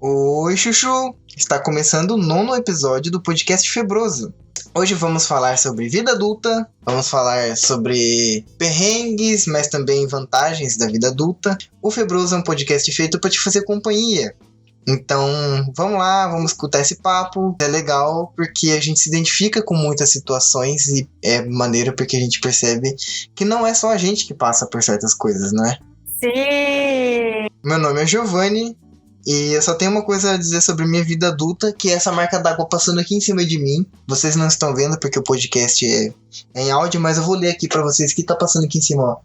Oi, Chuchu! Está começando o 9º episódio do podcast Febroso. Hoje vamos falar sobre vida adulta, vamos falar sobre perrengues, mas também vantagens da vida adulta. O Febroso é um podcast feito para te fazer companhia. Então, vamos lá, vamos escutar esse papo. É legal porque a gente se identifica com muitas situações e é maneiro porque a gente percebe que não é só a gente que passa por certas coisas, não é? Sim! Meu nome é Giovanni. E eu só tenho uma coisa a dizer sobre minha vida adulta, que é essa marca d'água passando aqui em cima de mim. Vocês não estão vendo porque o podcast é em áudio, mas eu vou ler aqui pra vocês o que tá passando aqui em cima, ó.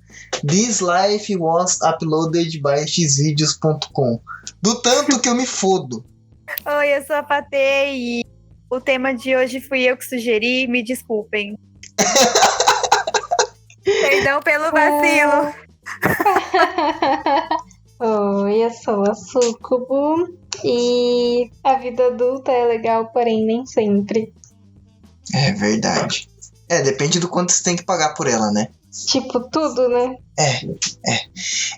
This life was uploaded by xvideos.com. Do tanto que eu me fodo. Oi, eu sou a Patê e o tema de hoje fui eu que sugeri, me desculpem. Perdão pelo vacilo. Oi, eu sou a Sucubo e a vida adulta é legal, porém nem sempre. É verdade. Depende do quanto você tem que pagar por ela, né? Tipo, tudo, né?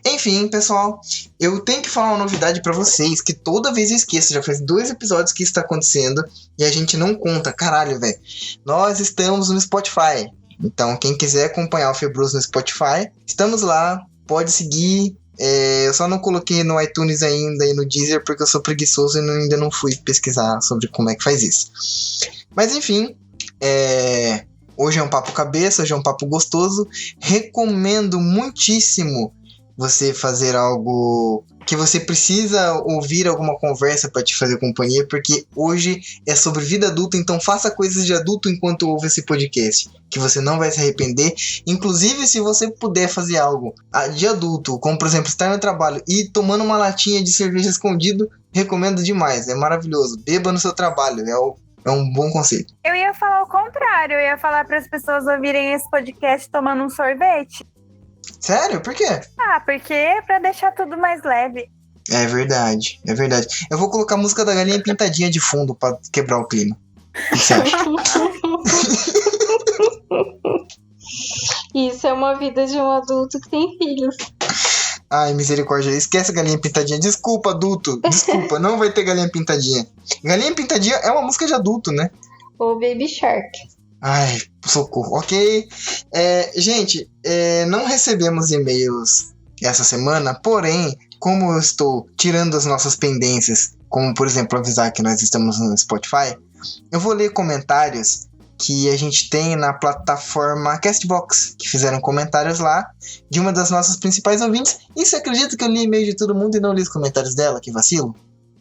Enfim, pessoal, eu tenho que falar uma novidade pra vocês, que toda vez eu esqueço. Já faz 2 episódios que isso tá acontecendo e a gente não conta. Caralho, velho. Nós estamos no Spotify. Então, quem quiser acompanhar o Febroso no Spotify, estamos lá, pode seguir. Eu só não coloquei no iTunes ainda e no Deezer porque eu sou preguiçoso e ainda não fui pesquisar sobre como é que faz isso. Mas enfim, hoje é um papo cabeça, hoje é um papo gostoso. Recomendo muitíssimo você fazer algo que você precisa ouvir alguma conversa para te fazer companhia, porque hoje é sobre vida adulta, então faça coisas de adulto enquanto ouve esse podcast, que você não vai se arrepender. Inclusive, se você puder fazer algo de adulto, como por exemplo, estar no trabalho e tomando uma latinha de cerveja escondido, recomendo demais, é maravilhoso. Beba no seu trabalho, é um bom conceito. Eu ia falar o contrário, eu ia falar para as pessoas ouvirem esse podcast tomando um sorvete. Sério? Por quê? Porque é pra deixar tudo mais leve. É verdade. Eu vou colocar a música da Galinha Pintadinha de fundo pra quebrar o clima. O que você acha? Isso é uma vida de um adulto que tem filhos. Ai, misericórdia, esquece a Galinha Pintadinha. Desculpa, adulto. Desculpa, não vai ter Galinha Pintadinha. Galinha Pintadinha é uma música de adulto, né? Ou Baby Shark. Ai, socorro. Ok. Gente, não recebemos e-mails essa semana, porém, como eu estou tirando as nossas pendências, como por exemplo avisar que nós estamos no Spotify, eu vou ler comentários que a gente tem na plataforma Castbox, que fizeram comentários lá de uma das nossas principais ouvintes. E você acredita que eu li e-mail de todo mundo e não li os comentários dela? Que vacilo.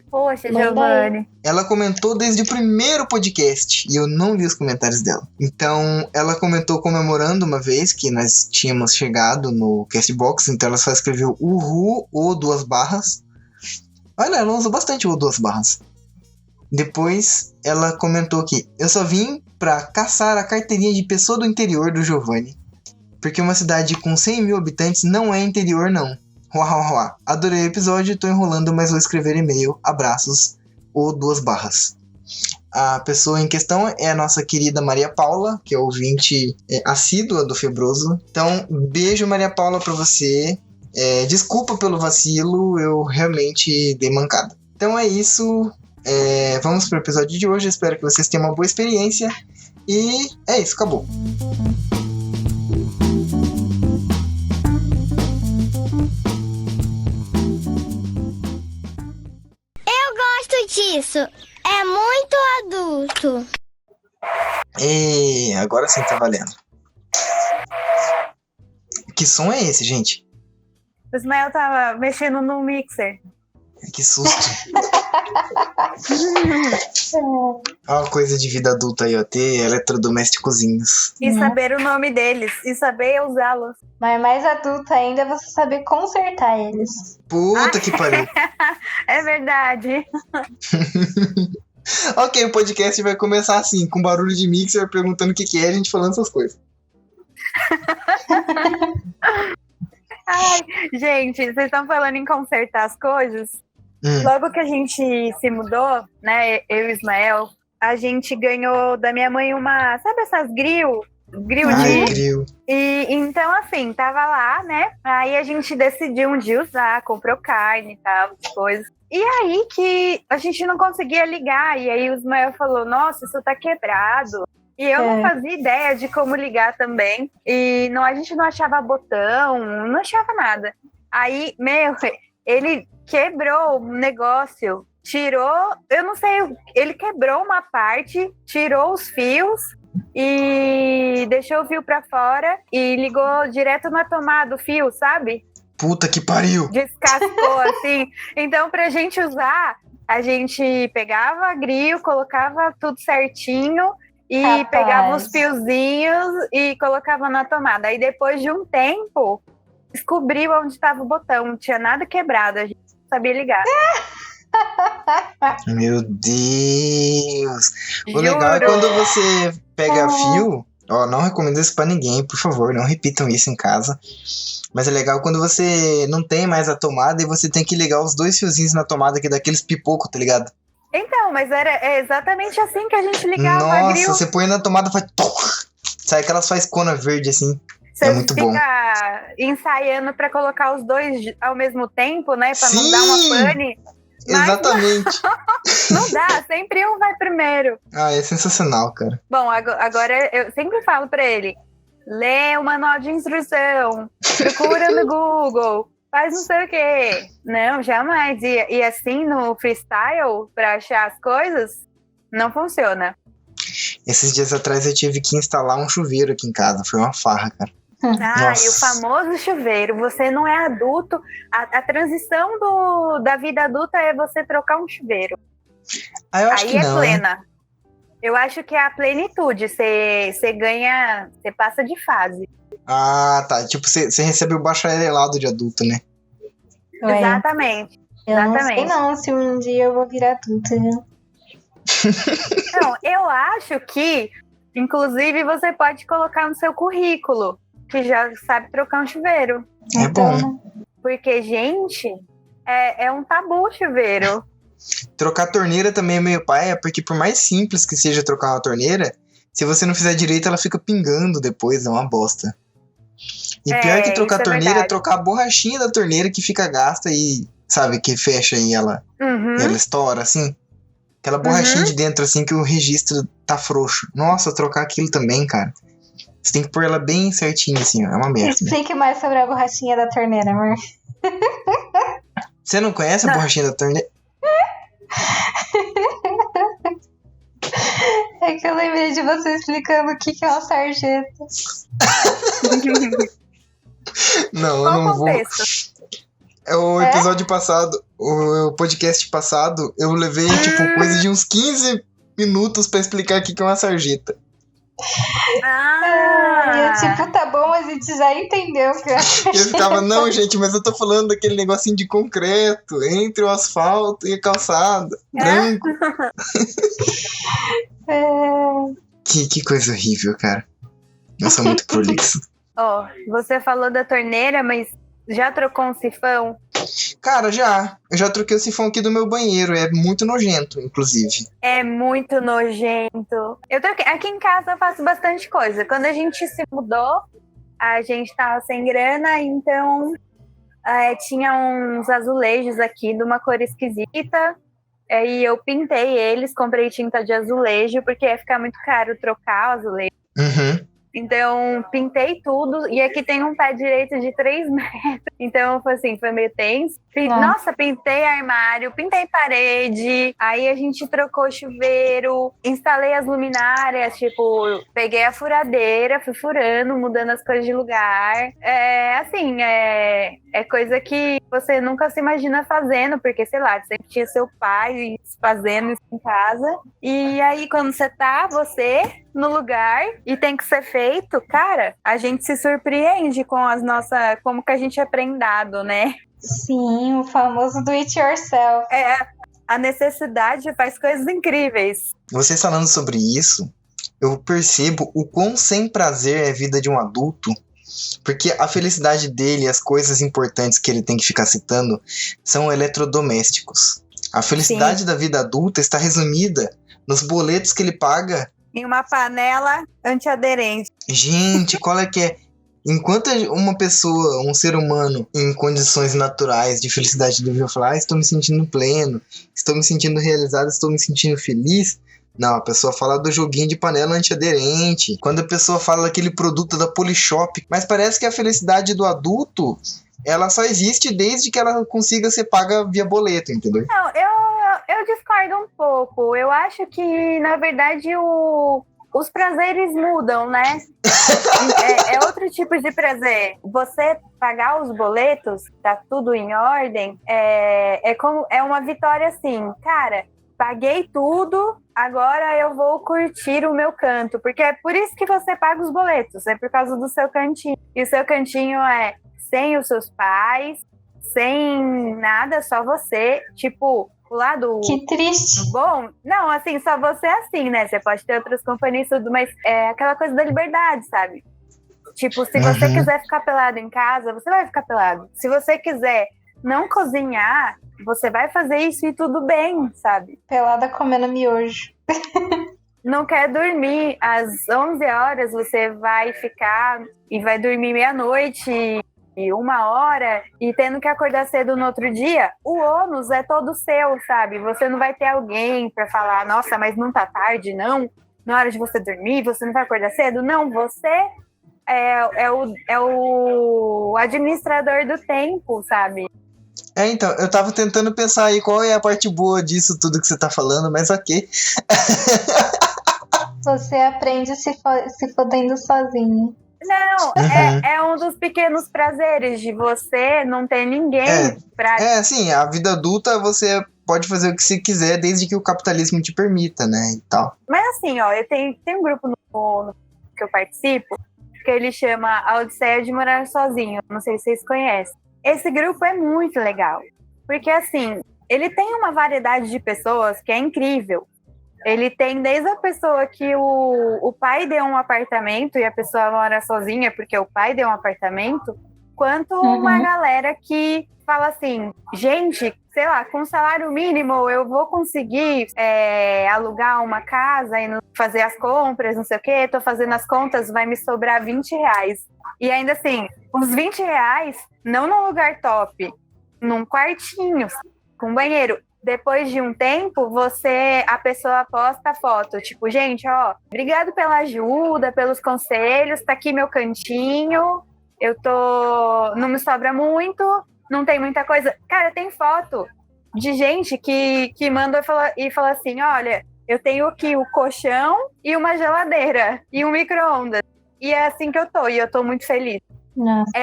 Poxa, Giovanni. Ela comentou desde o primeiro podcast e eu não li os comentários dela. Então, ela comentou comemorando uma vez que nós tínhamos chegado no Castbox, então ela só escreveu Uhu ou 2 barras. Olha, ela usou bastante o 2 barras. Depois, ela comentou que eu só vim pra caçar a carteirinha de pessoa do interior do Giovanni, porque uma cidade com 100 mil habitantes não é interior, não. Uau. Adorei o episódio, tô enrolando, mas vou escrever e-mail. Abraços, ou 2 barras. A pessoa em questão é a nossa querida Maria Paula, que é ouvinte assídua do Febroso. Então, beijo, Maria Paula, pra você. Desculpa pelo vacilo, eu realmente dei mancada. Então é isso. Vamos pro episódio de hoje. Espero que vocês tenham uma boa experiência. E é isso, acabou. Disso. É muito adulto. Agora sim tá valendo. Que som é esse, gente? O Ismael tava mexendo no mixer. Que susto. Olha uma coisa de vida adulta aí, ó. Ter eletrodomésticozinhos. E saber o nome deles. E saber usá-los. Mas mais adulto ainda é você saber consertar eles. Puta que pariu. É verdade. Ok, o podcast vai começar assim, com barulho de mixer, perguntando o que é, a gente falando essas coisas. Ai, gente, vocês estão falando em consertar as coisas? Logo que a gente se mudou, né, eu e o Ismael, a gente ganhou da minha mãe uma, sabe essas grill grill. E então, assim, tava lá, né, aí a gente decidiu um dia usar, comprou carne e tal, coisas. E aí que a gente não conseguia ligar. E aí o Ismael falou, nossa, isso tá quebrado. E eu não fazia ideia de como ligar também. E não, a gente não achava botão, não achava nada. Aí, ele quebrou o negócio, tirou, eu não sei, ele quebrou uma parte, tirou os fios e deixou o fio pra fora e ligou direto na tomada o fio, sabe? Puta que pariu! Descascou, assim. Então, pra gente usar, a gente pegava a grill, colocava tudo certinho e pegava os fiozinhos e colocava na tomada. Aí, depois de um tempo, descobriu onde estava o botão. Não tinha nada quebrado, a gente não sabia ligar. Meu Deus! O Juro. legal é quando você pega fio... Ó, não recomendo isso pra ninguém, por favor, não repitam isso em casa. Mas é legal quando você não tem mais a tomada e você tem que ligar os 2 fiozinhos na tomada, que é daqueles pipocos, tá ligado? Então, mas é exatamente assim que a gente ligava a grill. Nossa, você põe na tomada, faz... sai aquelas faiscona verde, assim. Você é muito bom. Fica ensaiando pra colocar os 2 ao mesmo tempo, né? Pra não dar uma pane. Exatamente. Não dá, sempre um vai primeiro. Ah, é sensacional, cara. Bom, agora eu sempre falo pra ele, lê o manual de instrução, procura no Google, faz não sei o quê. Não, jamais. E assim, no freestyle, pra achar as coisas, não funciona. Esses dias atrás eu tive que instalar um chuveiro aqui em casa. Foi uma farra, cara. E o famoso chuveiro. Você não é adulto. A transição da vida adulta é você trocar um chuveiro. Eu acho aí que é não, plena. Eu acho que é a plenitude. Você ganha. Você passa de fase. Ah, tá. Tipo, você recebe o bacharelado de adulto, né? Ué, Exatamente. não sei não se um dia eu vou virar adulta, viu? Não, eu acho que, inclusive, você pode colocar no seu currículo que já sabe trocar um chuveiro. É bom. Porque, gente, é um tabu o chuveiro. Trocar torneira também é meio paia, porque por mais simples que seja trocar uma torneira, se você não fizer direito, ela fica pingando depois, é uma bosta. E pior que trocar torneira é trocar a borrachinha da torneira que fica gasta e, sabe, que fecha e ela estoura, assim. Aquela borrachinha de dentro, assim, que o registro tá frouxo. Nossa, trocar aquilo também, cara. Você tem que pôr ela bem certinha, assim, ó. É uma merda. Explique mais sobre a borrachinha da torneira, amor. Você não conhece a borrachinha da torneira? É que eu lembrei de você explicando o que é uma sarjeta. Não, Qual eu não vou. É o episódio passado, o podcast passado, eu levei, tipo, coisa de uns 15 minutos pra explicar o que é uma sarjeta. Tá bom, a gente já entendeu. Eu ficava, não, gente, mas eu tô falando daquele negocinho de concreto entre o asfalto e a calçada, branco. Que coisa horrível, cara. Eu sou muito prolixo. Você falou da torneira, mas já trocou um sifão? Cara, eu já troquei o sifão aqui do meu banheiro, é muito nojento, inclusive. É muito nojento. Eu troquei, aqui em casa eu faço bastante coisa. Quando a gente se mudou, a gente tava sem grana, então tinha uns azulejos aqui de uma cor esquisita, e eu pintei eles, comprei tinta de azulejo, porque ia ficar muito caro trocar o azulejo. Então, pintei tudo, e aqui tem um pé direito de 3 metros. Então, foi meio tenso. Nossa, pintei armário, pintei parede, aí a gente trocou chuveiro, instalei as luminárias, tipo, peguei a furadeira, fui furando, mudando as coisas de lugar. É coisa que você nunca se imagina fazendo, porque, sei lá, sempre tinha seu pai fazendo isso em casa. E aí, quando você no lugar e tem que ser feito, cara, a gente se surpreende com como que a gente é prendado, né? Sim, o famoso do it yourself. A necessidade faz coisas incríveis. Vocês falando sobre isso, eu percebo o quão sem prazer é a vida de um adulto, porque a felicidade dele, as coisas importantes que ele tem que ficar citando, são eletrodomésticos. A felicidade da vida adulta está resumida nos boletos que ele paga em uma panela antiaderente. Gente, qual é que é? Enquanto uma pessoa, um ser humano, em condições naturais de felicidade deve falar, estou me sentindo pleno, estou me sentindo realizado, estou me sentindo feliz. Não, a pessoa fala do joguinho de panela antiaderente. Quando a pessoa fala daquele produto da Polishop. Mas parece que a felicidade do adulto, ela só existe desde que ela consiga ser paga via boleto, entendeu? Não, eu discordo um pouco. Eu acho que, na verdade, os prazeres mudam, né? É outro tipo de prazer. Você pagar os boletos, tá tudo em ordem, é uma vitória assim, cara, paguei tudo, agora eu vou curtir o meu canto. Porque é por isso que você paga os boletos, é por causa do seu cantinho. E o seu cantinho é sem os seus pais, sem nada, só você. Tipo, o lado Que triste. bom, não, assim, só você é assim, né? Você pode ter outras companhias e tudo, mas é aquela coisa da liberdade, sabe? Tipo, se você quiser ficar pelado em casa, você vai ficar pelado. Se você quiser não cozinhar, você vai fazer isso e tudo bem, sabe? Pelada comendo miojo. Não quer dormir às 11 horas, você vai ficar e vai dormir meia-noite e 1 hora e tendo que acordar cedo no outro dia, o ônus é todo seu, sabe? Você não vai ter alguém pra falar, nossa, mas não tá tarde, não? Na hora de você dormir, você não vai acordar cedo? Não, você é o administrador do tempo, sabe? Então, eu tava tentando pensar aí qual é a parte boa disso tudo que você tá falando, mas ok. Você aprende se fodendo sozinho. Não, é um dos pequenos prazeres de você não ter ninguém pra... Sim, a vida adulta você pode fazer o que você quiser desde que o capitalismo te permita, né, e tal. Mas assim, ó, eu tenho um grupo no que eu participo que ele chama A Odisseia de Morar Sozinho. Não sei se vocês conhecem. Esse grupo é muito legal, porque assim, ele tem uma variedade de pessoas que é incrível. Ele tem desde a pessoa que o pai deu um apartamento e a pessoa mora sozinha porque o pai deu um apartamento, quanto uma galera que fala assim, gente, sei lá, com salário mínimo eu vou conseguir alugar uma casa e fazer as compras, não sei o quê, tô fazendo as contas, vai me sobrar R$20. E ainda assim, os R$20 não num lugar top, num quartinho, com banheiro. Depois de um tempo, a pessoa posta a foto, tipo, gente, ó, obrigado pela ajuda, pelos conselhos, tá aqui meu cantinho, não me sobra muito, não tem muita coisa. Cara, tem foto de gente que manda e fala assim, olha, eu tenho aqui o colchão e uma geladeira e um micro-ondas. E é assim que eu tô, e eu tô muito feliz.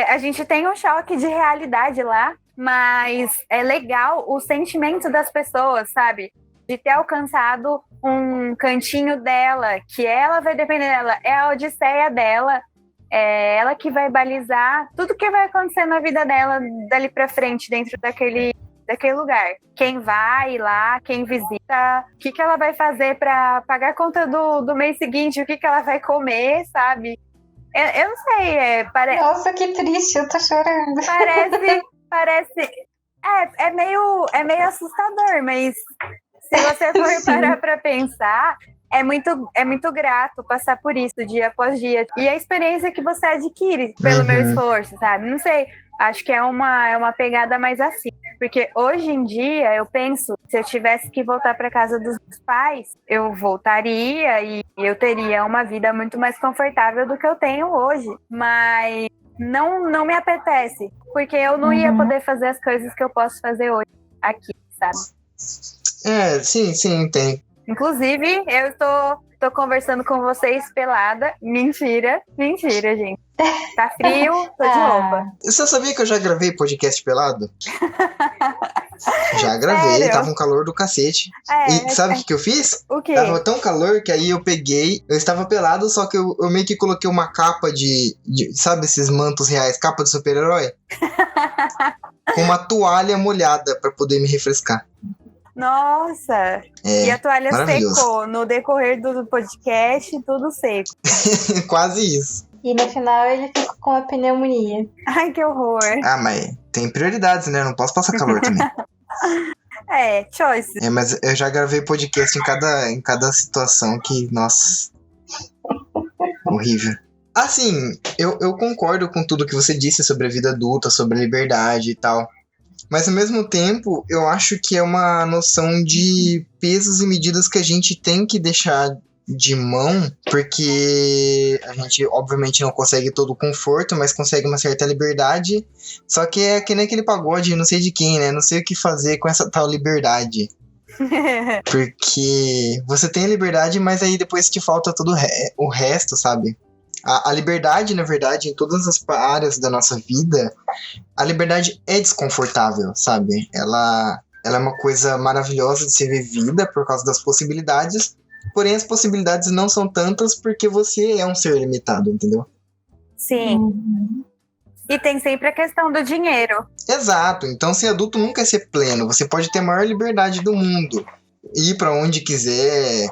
A gente tem um choque de realidade lá, mas é legal o sentimento das pessoas, sabe? De ter alcançado um cantinho dela, que ela vai depender dela, é a odisseia dela, é ela que vai balizar tudo que vai acontecer na vida dela dali pra frente, dentro daquele lugar. Quem vai lá, quem visita, o que ela vai fazer pra pagar a conta do mês seguinte, o que ela vai comer, sabe? Eu não sei, Nossa, que triste, eu tô chorando. Parece. É meio assustador, mas se você for parar pra pensar, é muito grato passar por isso dia após dia. E a experiência que você adquire pelo meu esforço, sabe? Não sei, acho que é uma pegada mais assim. Porque hoje em dia, eu penso, se eu tivesse que voltar para casa dos meus pais, eu voltaria e eu teria uma vida muito mais confortável do que eu tenho hoje. Mas não me apetece, porque eu não ia poder fazer as coisas que eu posso fazer hoje aqui, sabe? Sim, tem. Inclusive, eu tô conversando com vocês pelada. Mentira, gente. Tá frio, tô de roupa. Você sabia que eu já gravei podcast pelado? Já gravei, Sério? tava um calor do cacete. E sabe o que eu fiz? O quê? Tava tão calor que aí eu estava pelado, só que eu meio que coloquei uma capa de sabe esses mantos reais, capa de super-herói? Com uma toalha molhada pra poder me refrescar. Nossa! E a toalha secou no decorrer do podcast, tudo seco. Quase isso. E no final ele ficou com a pneumonia. Ai, que horror. Mas tem prioridades, né? Eu não posso passar calor também. Choice. Mas eu já gravei podcast em cada situação que, nossa, horrível. Assim, eu concordo com tudo que você disse sobre a vida adulta, sobre a liberdade e tal. Mas ao mesmo tempo, eu acho que é uma noção de pesos e medidas que a gente tem que deixar de mão, porque a gente obviamente não consegue todo o conforto, mas consegue uma certa liberdade. Só que é que nem aquele pagode, não sei de quem, né? Não sei o que fazer com essa tal liberdade. Porque você tem a liberdade, mas aí depois te falta todo o resto, sabe? A liberdade, na verdade, em todas as áreas da nossa vida, a liberdade é desconfortável, sabe? Ela é uma coisa maravilhosa de ser vivida por causa das possibilidades, porém as possibilidades não são tantas porque você é um ser limitado, entendeu? Sim. E tem sempre a questão do dinheiro. Exato. Então, ser adulto nunca é ser pleno. Você pode ter a maior liberdade do mundo. Ir pra onde quiser,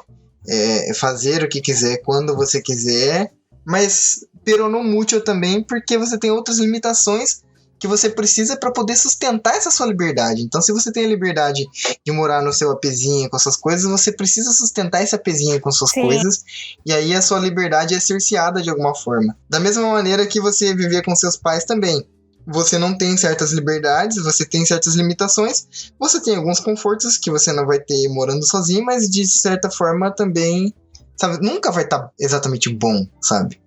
fazer o que quiser, quando você quiser, mas peronomútil também, porque você tem outras limitações que você precisa para poder sustentar essa sua liberdade. Então, se você tem a liberdade de morar no seu apezinho com suas coisas, você precisa sustentar esse apezinho com suas coisas, e aí a sua liberdade é cerceada de alguma forma. Da mesma maneira que você viver com seus pais também. Você não tem certas liberdades, você tem certas limitações, você tem alguns confortos que você não vai ter morando sozinho, mas de certa forma também, sabe, nunca vai estar exatamente bom, sabe?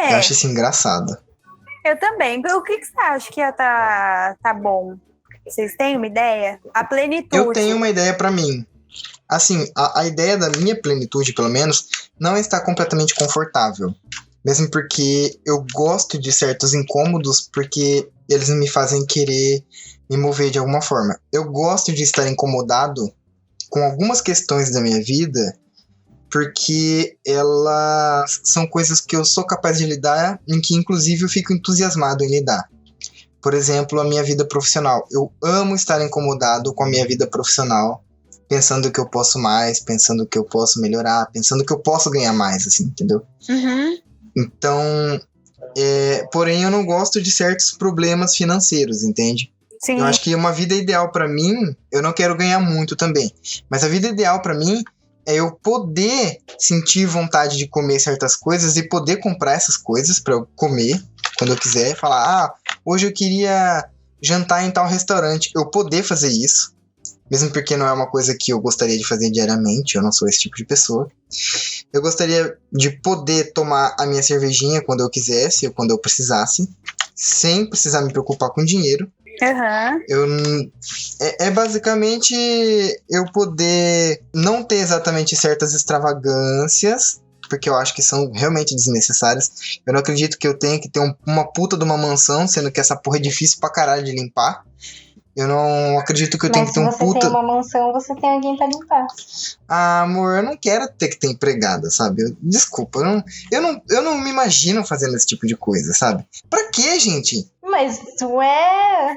Eu acho isso engraçado. Eu também. O que você acha que tá bom? Vocês têm uma ideia? A plenitude. Eu tenho uma ideia pra mim. Assim, a ideia da minha plenitude, pelo menos, não é estar completamente confortável. Mesmo porque eu gosto de certos incômodos, porque eles me fazem querer me mover de alguma forma. Eu gosto de estar incomodado com algumas questões da minha vida, porque elas são coisas que eu sou capaz de lidar, em que inclusive eu fico entusiasmado em lidar. Por exemplo, a minha vida profissional. Eu amo estar incomodado com a minha vida profissional, pensando que eu posso mais, pensando que eu posso melhorar, pensando que eu posso ganhar mais, assim, entendeu? Uhum. Então, porém eu não gosto de certos problemas financeiros, entende? Sim. Eu acho que uma vida ideal pra mim, eu não quero ganhar muito também, mas a vida ideal pra mim é eu poder sentir vontade de comer certas coisas e poder comprar essas coisas pra eu comer quando eu quiser. Falar, hoje eu queria jantar em tal restaurante. Eu poder fazer isso, mesmo porque não é uma coisa que eu gostaria de fazer diariamente. Eu não sou esse tipo de pessoa. Eu gostaria de poder tomar a minha cervejinha quando eu quisesse, ou quando eu precisasse, sem precisar me preocupar com dinheiro. Uhum. Basicamente eu poder não ter exatamente certas extravagâncias, porque eu acho que são realmente desnecessárias. Eu não acredito que eu tenha que ter uma puta de uma mansão, sendo que essa porra é difícil pra caralho de limpar. Eu não acredito que eu tenha que ter um puta... Mas se você tem uma mansão, você tem alguém pra limpar. Amor, eu não quero ter que ter empregada, sabe? Desculpa, eu não me imagino fazendo esse tipo de coisa, sabe? Pra quê, gente? Mas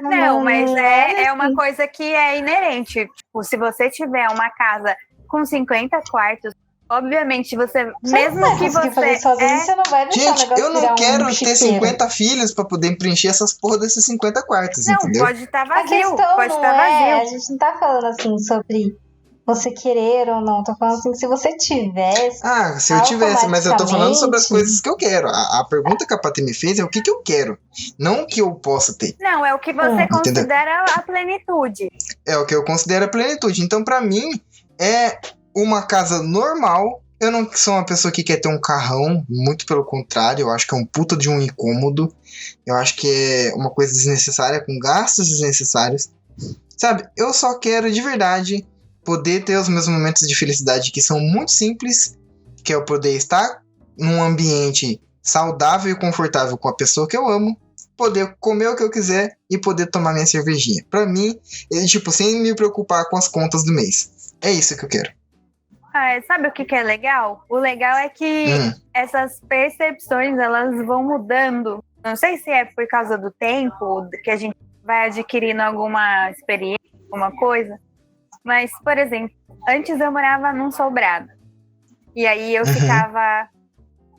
Não, mas é uma coisa que é inerente. Tipo, se você tiver uma casa com 50 quartos, obviamente você mesmo que você fazer sozinho, você não vai deixar gente, o negócio eu não quero ter chiqueiro. 50 filhos pra poder preencher essas porra desses 50 quartos, não, entendeu? pode estar A vazio, questão pode não estar vazio. a gente não tá falando assim sobre você querer ou não, tô falando assim, se você tivesse. Se eu tivesse, mas eu tô falando sobre as coisas que eu quero. A pergunta que a Patê me fez é o que eu quero, não o que eu posso ter. Não, é o que você considera a plenitude. É o que eu considero a plenitude. Então, pra mim, é uma casa normal. Eu não sou uma pessoa que quer ter um carrão, muito pelo contrário, eu acho que é um puta de um incômodo. Eu acho que é uma coisa desnecessária, com gastos desnecessários. Sabe, eu só quero de verdade poder ter os meus momentos de felicidade que são muito simples, que é eu poder estar num ambiente saudável e confortável com a pessoa que eu amo, poder comer o que eu quiser e poder tomar minha cervejinha. Pra mim, sem me preocupar com as contas do mês. É isso que eu quero. Sabe o que é legal? O legal é que essas percepções, elas vão mudando. Não sei se é por causa do tempo, que a gente vai adquirindo alguma experiência, alguma coisa. Mas, por exemplo, antes eu morava num sobrado. E aí eu ficava,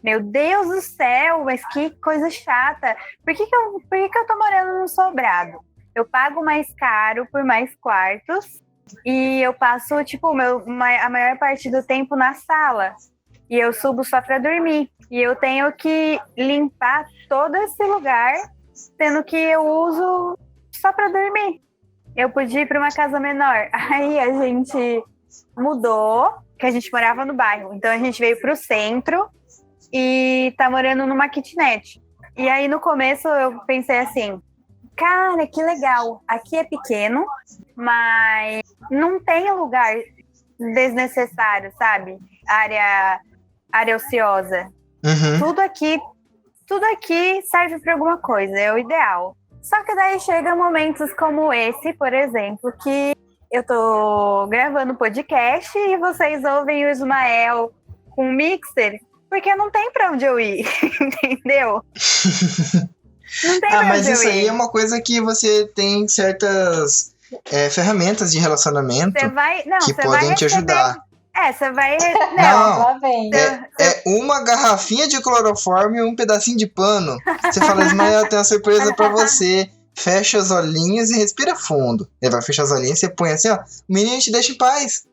meu Deus do céu, mas que coisa chata. Por que eu tô morando num sobrado? Eu pago mais caro por mais quartos e eu passo, a maior parte do tempo na sala. e eu subo só para dormir. E eu tenho que limpar todo esse lugar, sendo que eu uso só para dormir. Eu podia ir para uma casa menor. Aí a gente mudou, que a gente morava no bairro. Então a gente veio para o centro e tá morando numa kitnet. E aí no começo eu pensei assim, cara, que legal, aqui é pequeno, mas não tem lugar desnecessário, sabe? Área ociosa. Uhum. Tudo aqui serve para alguma coisa, é o ideal. Só que daí chega momentos como esse, por exemplo, que eu tô gravando podcast e vocês ouvem o Ismael com o mixer, porque não tem pra onde eu ir, entendeu? Não tem pra mas onde isso eu ir. aí é uma coisa que você tem certas ferramentas de relacionamento que podem te ajudar. Você vai... Não, Lá vem. é uma garrafinha de cloroformo e um pedacinho de pano. Você fala, Ismael, tem uma surpresa pra você. Fecha os olhinhos e respira fundo. Ele vai fechar os olhinhos e você põe assim, ó. O menino te deixa em paz.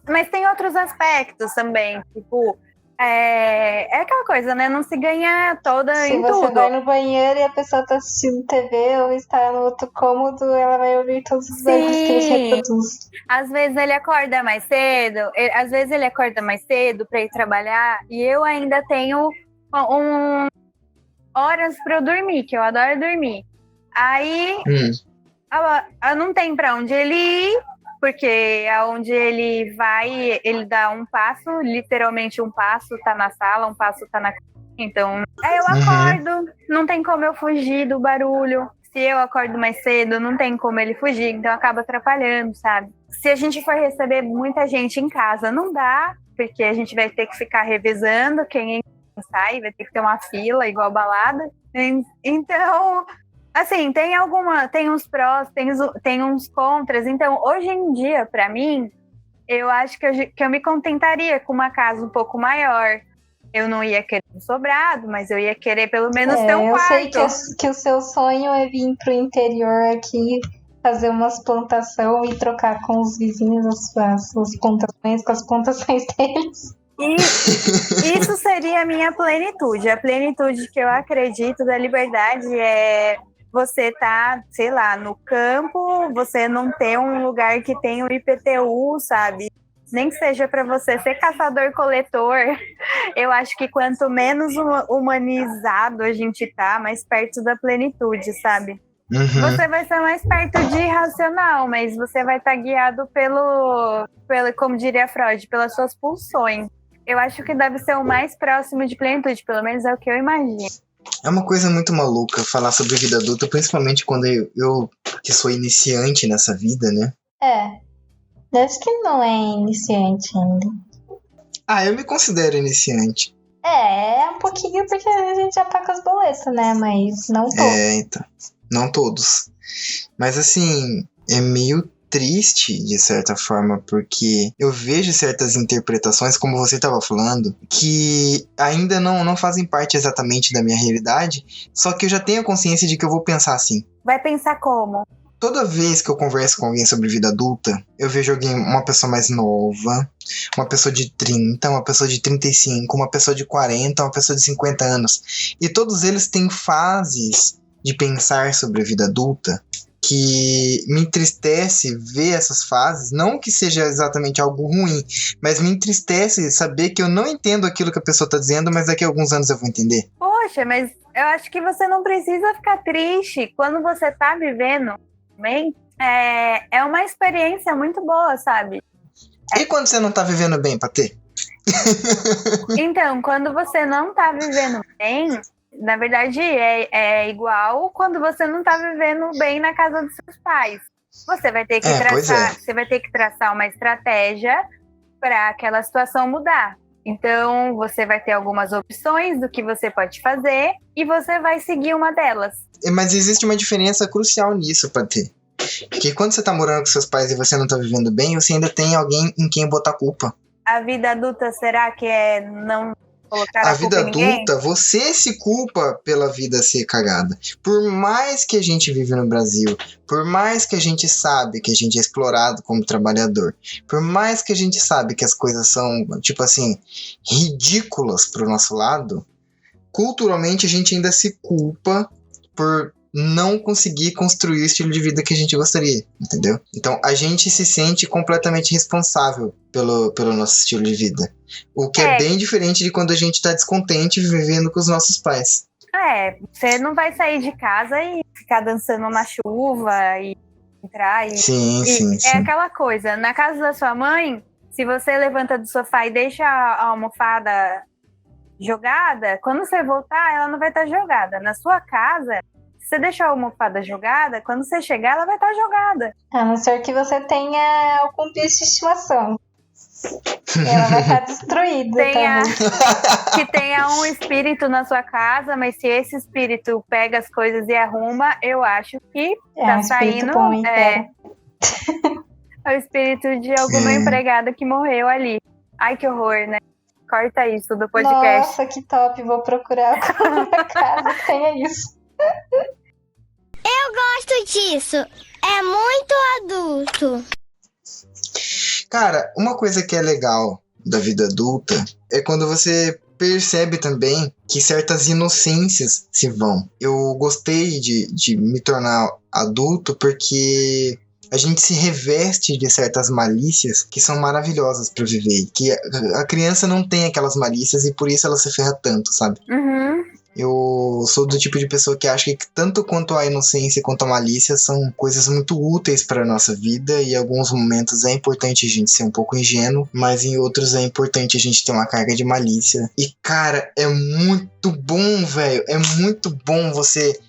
Mas tem outros aspectos também. Tipo, é aquela coisa, né? Não se ganha toda em tudo. Se você vai no banheiro e a pessoa tá assistindo TV ou está no outro cômodo, ela vai ouvir todos os barulhos que ele reproduz. Às vezes ele acorda mais cedo pra ir trabalhar e eu ainda tenho horas pra eu dormir, que eu adoro dormir. Aí eu não tenho pra onde ele ir, porque aonde ele vai, ele dá um passo, literalmente um passo tá na sala, um passo tá na cozinha. Então, aí eu acordo, não tem como eu fugir do barulho. Se eu acordo mais cedo, não tem como ele fugir, então acaba atrapalhando, sabe? Se a gente for receber muita gente em casa, não dá, porque a gente vai ter que ficar revezando quem sai, vai ter que ter uma fila igual balada. Então, assim, tem uns prós, tem uns contras. Então, hoje em dia, pra mim, eu acho que eu me contentaria com uma casa um pouco maior. Eu não ia querer um sobrado, mas eu ia querer pelo menos ter um quarto. Eu sei que o seu sonho é vir pro interior aqui, fazer umas plantações e trocar com os vizinhos as plantações com as plantações deles. E isso seria a minha plenitude. A plenitude que eu acredito da liberdade é você tá, sei lá, no campo, você não ter um lugar que tem o IPTU, sabe? Nem que seja para você ser caçador-coletor. Eu acho que quanto menos humanizado a gente tá, mais perto da plenitude, sabe? Uhum. Você vai ser mais perto de irracional, mas você vai estar guiado pelo, como diria Freud, pelas suas pulsões. Eu acho que deve ser o mais próximo de plenitude, pelo menos é o que eu imagino. É uma coisa muito maluca falar sobre vida adulta, principalmente quando eu que sou iniciante nessa vida, né? Acho que não é iniciante ainda. Eu me considero iniciante. É um pouquinho porque a gente já tá com as boletas, né? Mas não todos. Então. Não todos. Mas assim, é meio triste, de certa forma, porque eu vejo certas interpretações, como você estava falando, que ainda não fazem parte exatamente da minha realidade, só que eu já tenho a consciência de que eu vou pensar assim. Vai pensar como? Toda vez que eu converso com alguém sobre vida adulta, eu vejo uma pessoa mais nova, uma pessoa de 30, uma pessoa de 35, uma pessoa de 40, uma pessoa de 50 anos. E todos eles têm fases de pensar sobre a vida adulta que me entristece ver essas fases, não que seja exatamente algo ruim, mas me entristece saber que eu não entendo aquilo que a pessoa está dizendo, mas daqui a alguns anos eu vou entender. Poxa, mas eu acho que você não precisa ficar triste quando você tá vivendo bem. É uma experiência muito boa, sabe? E quando você não tá vivendo bem, Patê? Então, quando você não tá vivendo bem, na verdade é igual quando você não tá vivendo bem na casa dos seus pais. Você vai ter que traçar uma estratégia para aquela situação mudar. Então, você vai ter algumas opções do que você pode fazer e você vai seguir uma delas. Mas existe uma diferença crucial nisso, Patê. Porque quando você tá morando com seus pais e você não tá vivendo bem, você ainda tem alguém em quem botar culpa. A vida adulta, será que é colocar A a culpa vida em ninguém. adulta, você se culpa pela vida ser cagada. Por mais que a gente vive no Brasil, por mais que a gente sabe que a gente é explorado como trabalhador, por mais que a gente sabe que as coisas são, tipo assim, ridículas pro nosso lado, culturalmente a gente ainda se culpa por não conseguir construir o estilo de vida que a gente gostaria, entendeu? Então a gente se sente completamente responsável pelo nosso estilo de vida. O que é bem diferente de quando a gente tá descontente vivendo com os nossos pais. Você não vai sair de casa e ficar dançando na chuva e entrar e... Sim. É aquela coisa, na casa da sua mãe, se você levanta do sofá e deixa a almofada jogada, quando você voltar, ela não vai estar jogada. Na sua casa, se você deixar a almofada jogada, quando você chegar, ela vai estar jogada. A não ser que você tenha algum bicho de estimação. Ela vai estar destruída também. Que tenha um espírito na sua casa, mas se esse espírito pega as coisas e arruma, eu acho que tá um espírito saindo. bom, É o espírito de alguma empregada que morreu ali. Ai, que horror, né? Corta isso do podcast. Nossa, que top. Vou procurar uma casa que tenha isso. Eu gosto disso. É muito adulto. Cara, uma coisa que é legal da vida adulta é quando você percebe também que certas inocências se vão. Eu gostei de me tornar adulto porque a gente se reveste de certas malícias que são maravilhosas pra viver. Que a criança não tem aquelas malícias e por isso ela se ferra tanto, sabe? Uhum. Eu sou do tipo de pessoa que acha que tanto quanto a inocência quanto a malícia são coisas muito úteis para a nossa vida e em alguns momentos é importante a gente ser um pouco ingênuo, mas em outros é importante a gente ter uma carga de malícia. E cara, é muito bom, velho, é muito bom você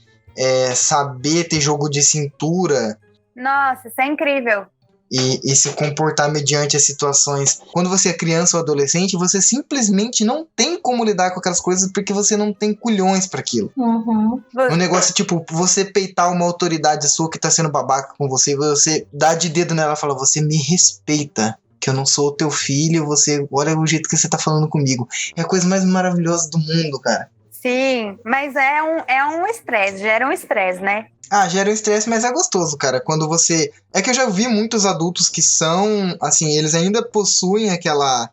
saber ter jogo de cintura. Nossa, isso é incrível. E se comportar mediante as situações. Quando você é criança ou adolescente, você simplesmente não tem como lidar com aquelas coisas porque você não tem culhões pra aquilo. Uhum. Um negócio tipo, você peitar uma autoridade sua que tá sendo babaca com você, você dá de dedo nela e fala, você me respeita, que eu não sou o teu filho, você olha o jeito que você tá falando comigo. É a coisa mais maravilhosa do mundo, cara. Sim, mas é um estresse, gera um estresse, né? Gera um estresse, mas é gostoso, cara. Quando você... É que eu já vi muitos adultos que são, assim, eles ainda possuem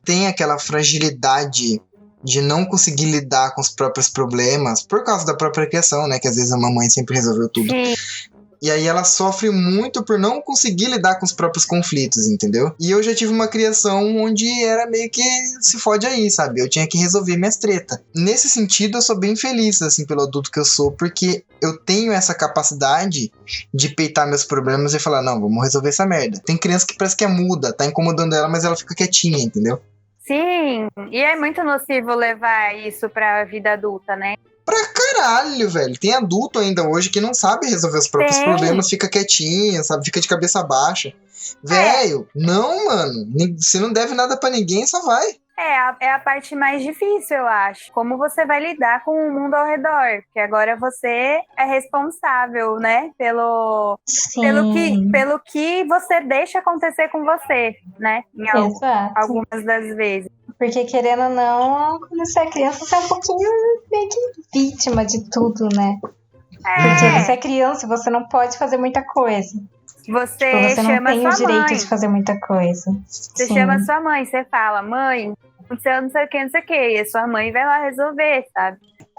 tem aquela fragilidade de não conseguir lidar com os próprios problemas por causa da própria criação, né? Que às vezes a mamãe sempre resolveu tudo. Sim. E aí ela sofre muito por não conseguir lidar com os próprios conflitos, entendeu? E eu já tive uma criação onde era meio que se fode aí, sabe? Eu tinha que resolver minhas tretas. Nesse sentido, eu sou bem feliz, assim, pelo adulto que eu sou, porque eu tenho essa capacidade de peitar meus problemas e falar, não, vamos resolver essa merda. Tem criança que parece que é muda, tá incomodando ela, mas ela fica quietinha, entendeu? Sim, e é muito nocivo levar isso pra vida adulta, né? Pra caralho, velho. Tem adulto ainda hoje que não sabe resolver os próprios problemas, fica quietinha, sabe? Fica de cabeça baixa. Velho, não, mano. Você não deve nada pra ninguém, só vai. É a parte mais difícil, eu acho. Como você vai lidar com o mundo ao redor. Porque agora você é responsável, né? Pelo que você deixa acontecer com você, né? Algumas das vezes. Porque, querendo ou não, quando você é criança, você é um pouquinho meio que vítima de tudo, né? Porque você é criança e você não pode fazer muita coisa. Você não tem o direito mãe. de fazer muita coisa. Você chama sua mãe, você fala, mãe, aconteceu não sei o que, e a sua mãe vai lá resolver, sabe?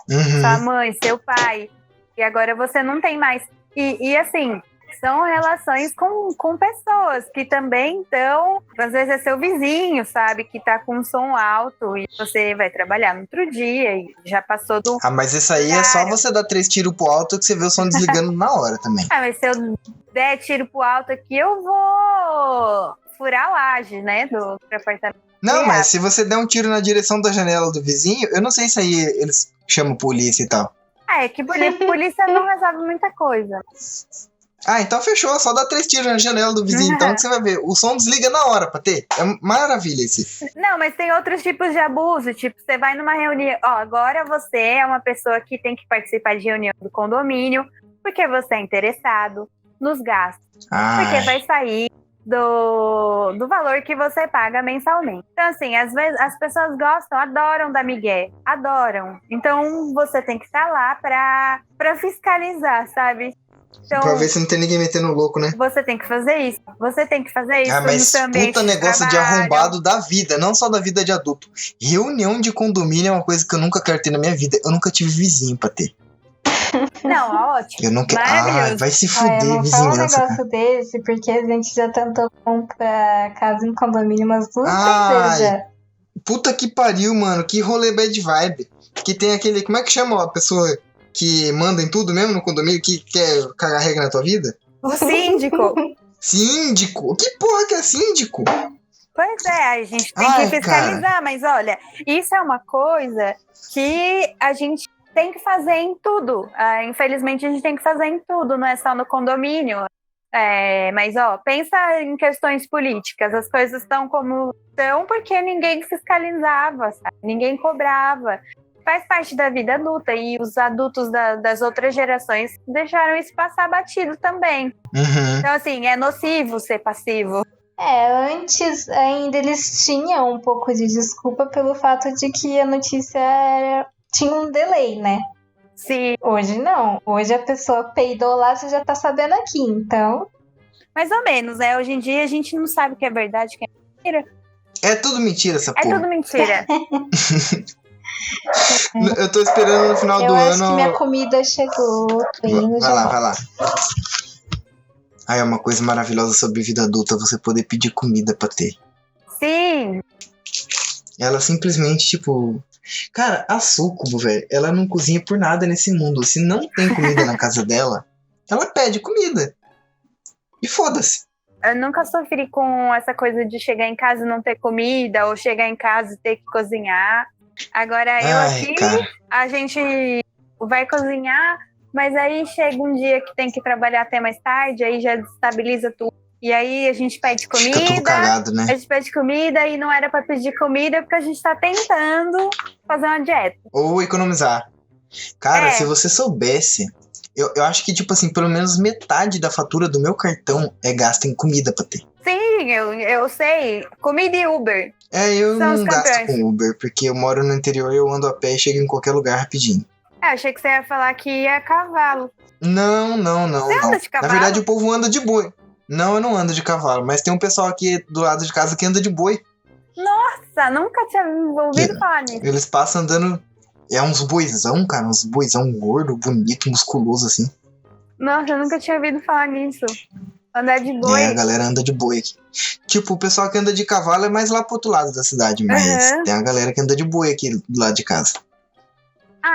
Uhum. Sua mãe, seu pai. E agora você não tem mais. E assim, são relações com pessoas que também estão, às vezes é seu vizinho, sabe, que tá com um som alto e você vai trabalhar no outro dia e já passou do... mas isso aí é só você dar 3 tiros pro alto que você vê o som desligando na hora também. Mas se eu der tiro pro alto aqui, eu vou furar a laje, né, do apartamento. Não, mas se você der um tiro na direção da janela do vizinho, eu não sei se aí eles chamam polícia e tal. É que polícia não resolve muita coisa. Então fechou, só dá 3 tiros na janela do vizinho, então que você vai ver. O som desliga na hora pra ter. É maravilha esse. Não, mas tem outros tipos de abuso, tipo, você vai numa reunião, agora você é uma pessoa que tem que participar de reunião do condomínio, porque você é interessado nos gastos, porque vai sair do valor que você paga mensalmente. Então, assim, às vezes as pessoas gostam, adoram dar migué, adoram. Então, você tem que estar lá pra fiscalizar, sabe? Então, pra ver se não tem ninguém metendo louco, né? você tem que fazer isso. Você tem que fazer isso no Mas seu ambiente puta de negócio de trabalho. arrombado da vida, não só da vida de adulto. Reunião de condomínio é uma coisa que eu nunca quero ter na minha vida. Eu nunca tive vizinho pra ter. Não, ótimo. Eu não quero. Maravilhoso. Vai se Olha, fuder, não fala um vizinhança, negócio cara. desse, porque a gente já tentou comprar casa em condomínio umas 2 Ai. vezes já. Puta que pariu, mano. Que rolê bad vibe. Que tem aquele. Como é que chama a pessoa que manda em tudo mesmo no condomínio, que quer cagar regra na tua vida? O síndico. Síndico? Que porra que é síndico? Pois é, a gente tem Ai, que fiscalizar, mas olha, isso é uma coisa que a gente tem que fazer em tudo. Infelizmente, a gente tem que fazer em tudo, não é só no condomínio. Mas, ó, pensa em questões políticas. As coisas estão como estão porque ninguém fiscalizava, sabe? Ninguém cobrava. Faz parte da vida adulta e os adultos das outras gerações deixaram isso passar batido também. Uhum. Então, assim, é nocivo ser passivo. Antes ainda eles tinham um pouco de desculpa pelo fato de que a notícia tinha um delay, né? Sim, Hoje não. Hoje a pessoa peidou lá, você já tá sabendo aqui, então... mais ou menos, né? Hoje em dia a gente não sabe o que é verdade, o que é mentira. É tudo mentira essa É porra. tudo mentira. Eu tô esperando no final Eu do acho ano. que minha comida chegou. Tô indo já. Vai lá. É uma coisa maravilhosa sobre vida adulta, você poder pedir comida pra ter. Sim, Ela simplesmente, tipo... Cara, a Sucubo, velho, ela não cozinha por nada nesse mundo. Se não tem comida na casa dela, ela pede comida. E foda-se. eu nunca sofri com essa coisa de chegar em casa e não ter comida, ou chegar em casa e ter que cozinhar. Agora eu Ai, aqui, cara. a gente vai cozinhar, mas aí chega um dia que tem que trabalhar até mais tarde, aí já desestabiliza tudo. E aí a gente pede comida, Fica tudo cagado, né? a gente pede comida e não era pra pedir comida porque a gente tá tentando fazer uma dieta. Ou economizar. Cara, É. se você soubesse... Eu acho que, tipo assim, pelo menos metade da fatura do meu cartão é gasta em comida pra ter. Sim, eu sei. Comida e Uber. Eu São os não gasto campeões. com Uber, porque eu moro no interior e eu ando a pé e chego em qualquer lugar rapidinho. Achei que você ia falar que ia a cavalo. Não. Você anda de Na cavalo? verdade, o povo anda de boi. Não, eu não ando de cavalo, mas tem um pessoal aqui do lado de casa que anda de boi. Nossa, nunca tinha ouvido falar nisso. Eles passam andando... É uns boizão, cara, uns boizão gordo, bonito, musculoso, assim. Nossa, eu nunca tinha ouvido falar nisso. Andar de boi. A galera anda de boi aqui. Tipo, o pessoal que anda de cavalo é mais lá pro outro lado da cidade, mas Uhum. tem a galera que anda de boi aqui do lado de casa.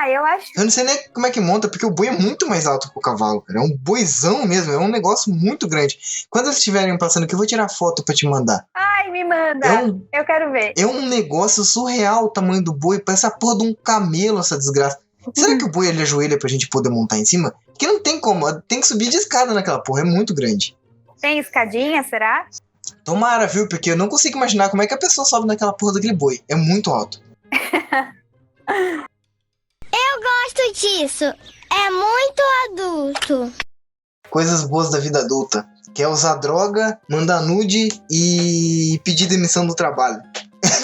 Eu acho. Eu não sei nem como é que monta, porque o boi é muito mais alto que o cavalo, cara. É um boizão mesmo, é um negócio muito grande. Quando eles estiverem passando aqui, eu vou tirar foto pra te mandar. Ai, me manda. Eu quero ver. É um negócio surreal o tamanho do boi, parece a porra de um camelo essa desgraça. Será que o boi ele ajoelha pra gente poder montar em cima? Porque não tem como, tem que subir de escada naquela porra, é muito grande. Tem escadinha, será? Tomara, viu? Porque eu não consigo imaginar como é que a pessoa sobe naquela porra daquele boi. É muito alto. Gosto disso. É muito adulto. Coisas boas da vida adulta. Que é usar droga, mandar nude e pedir demissão do trabalho.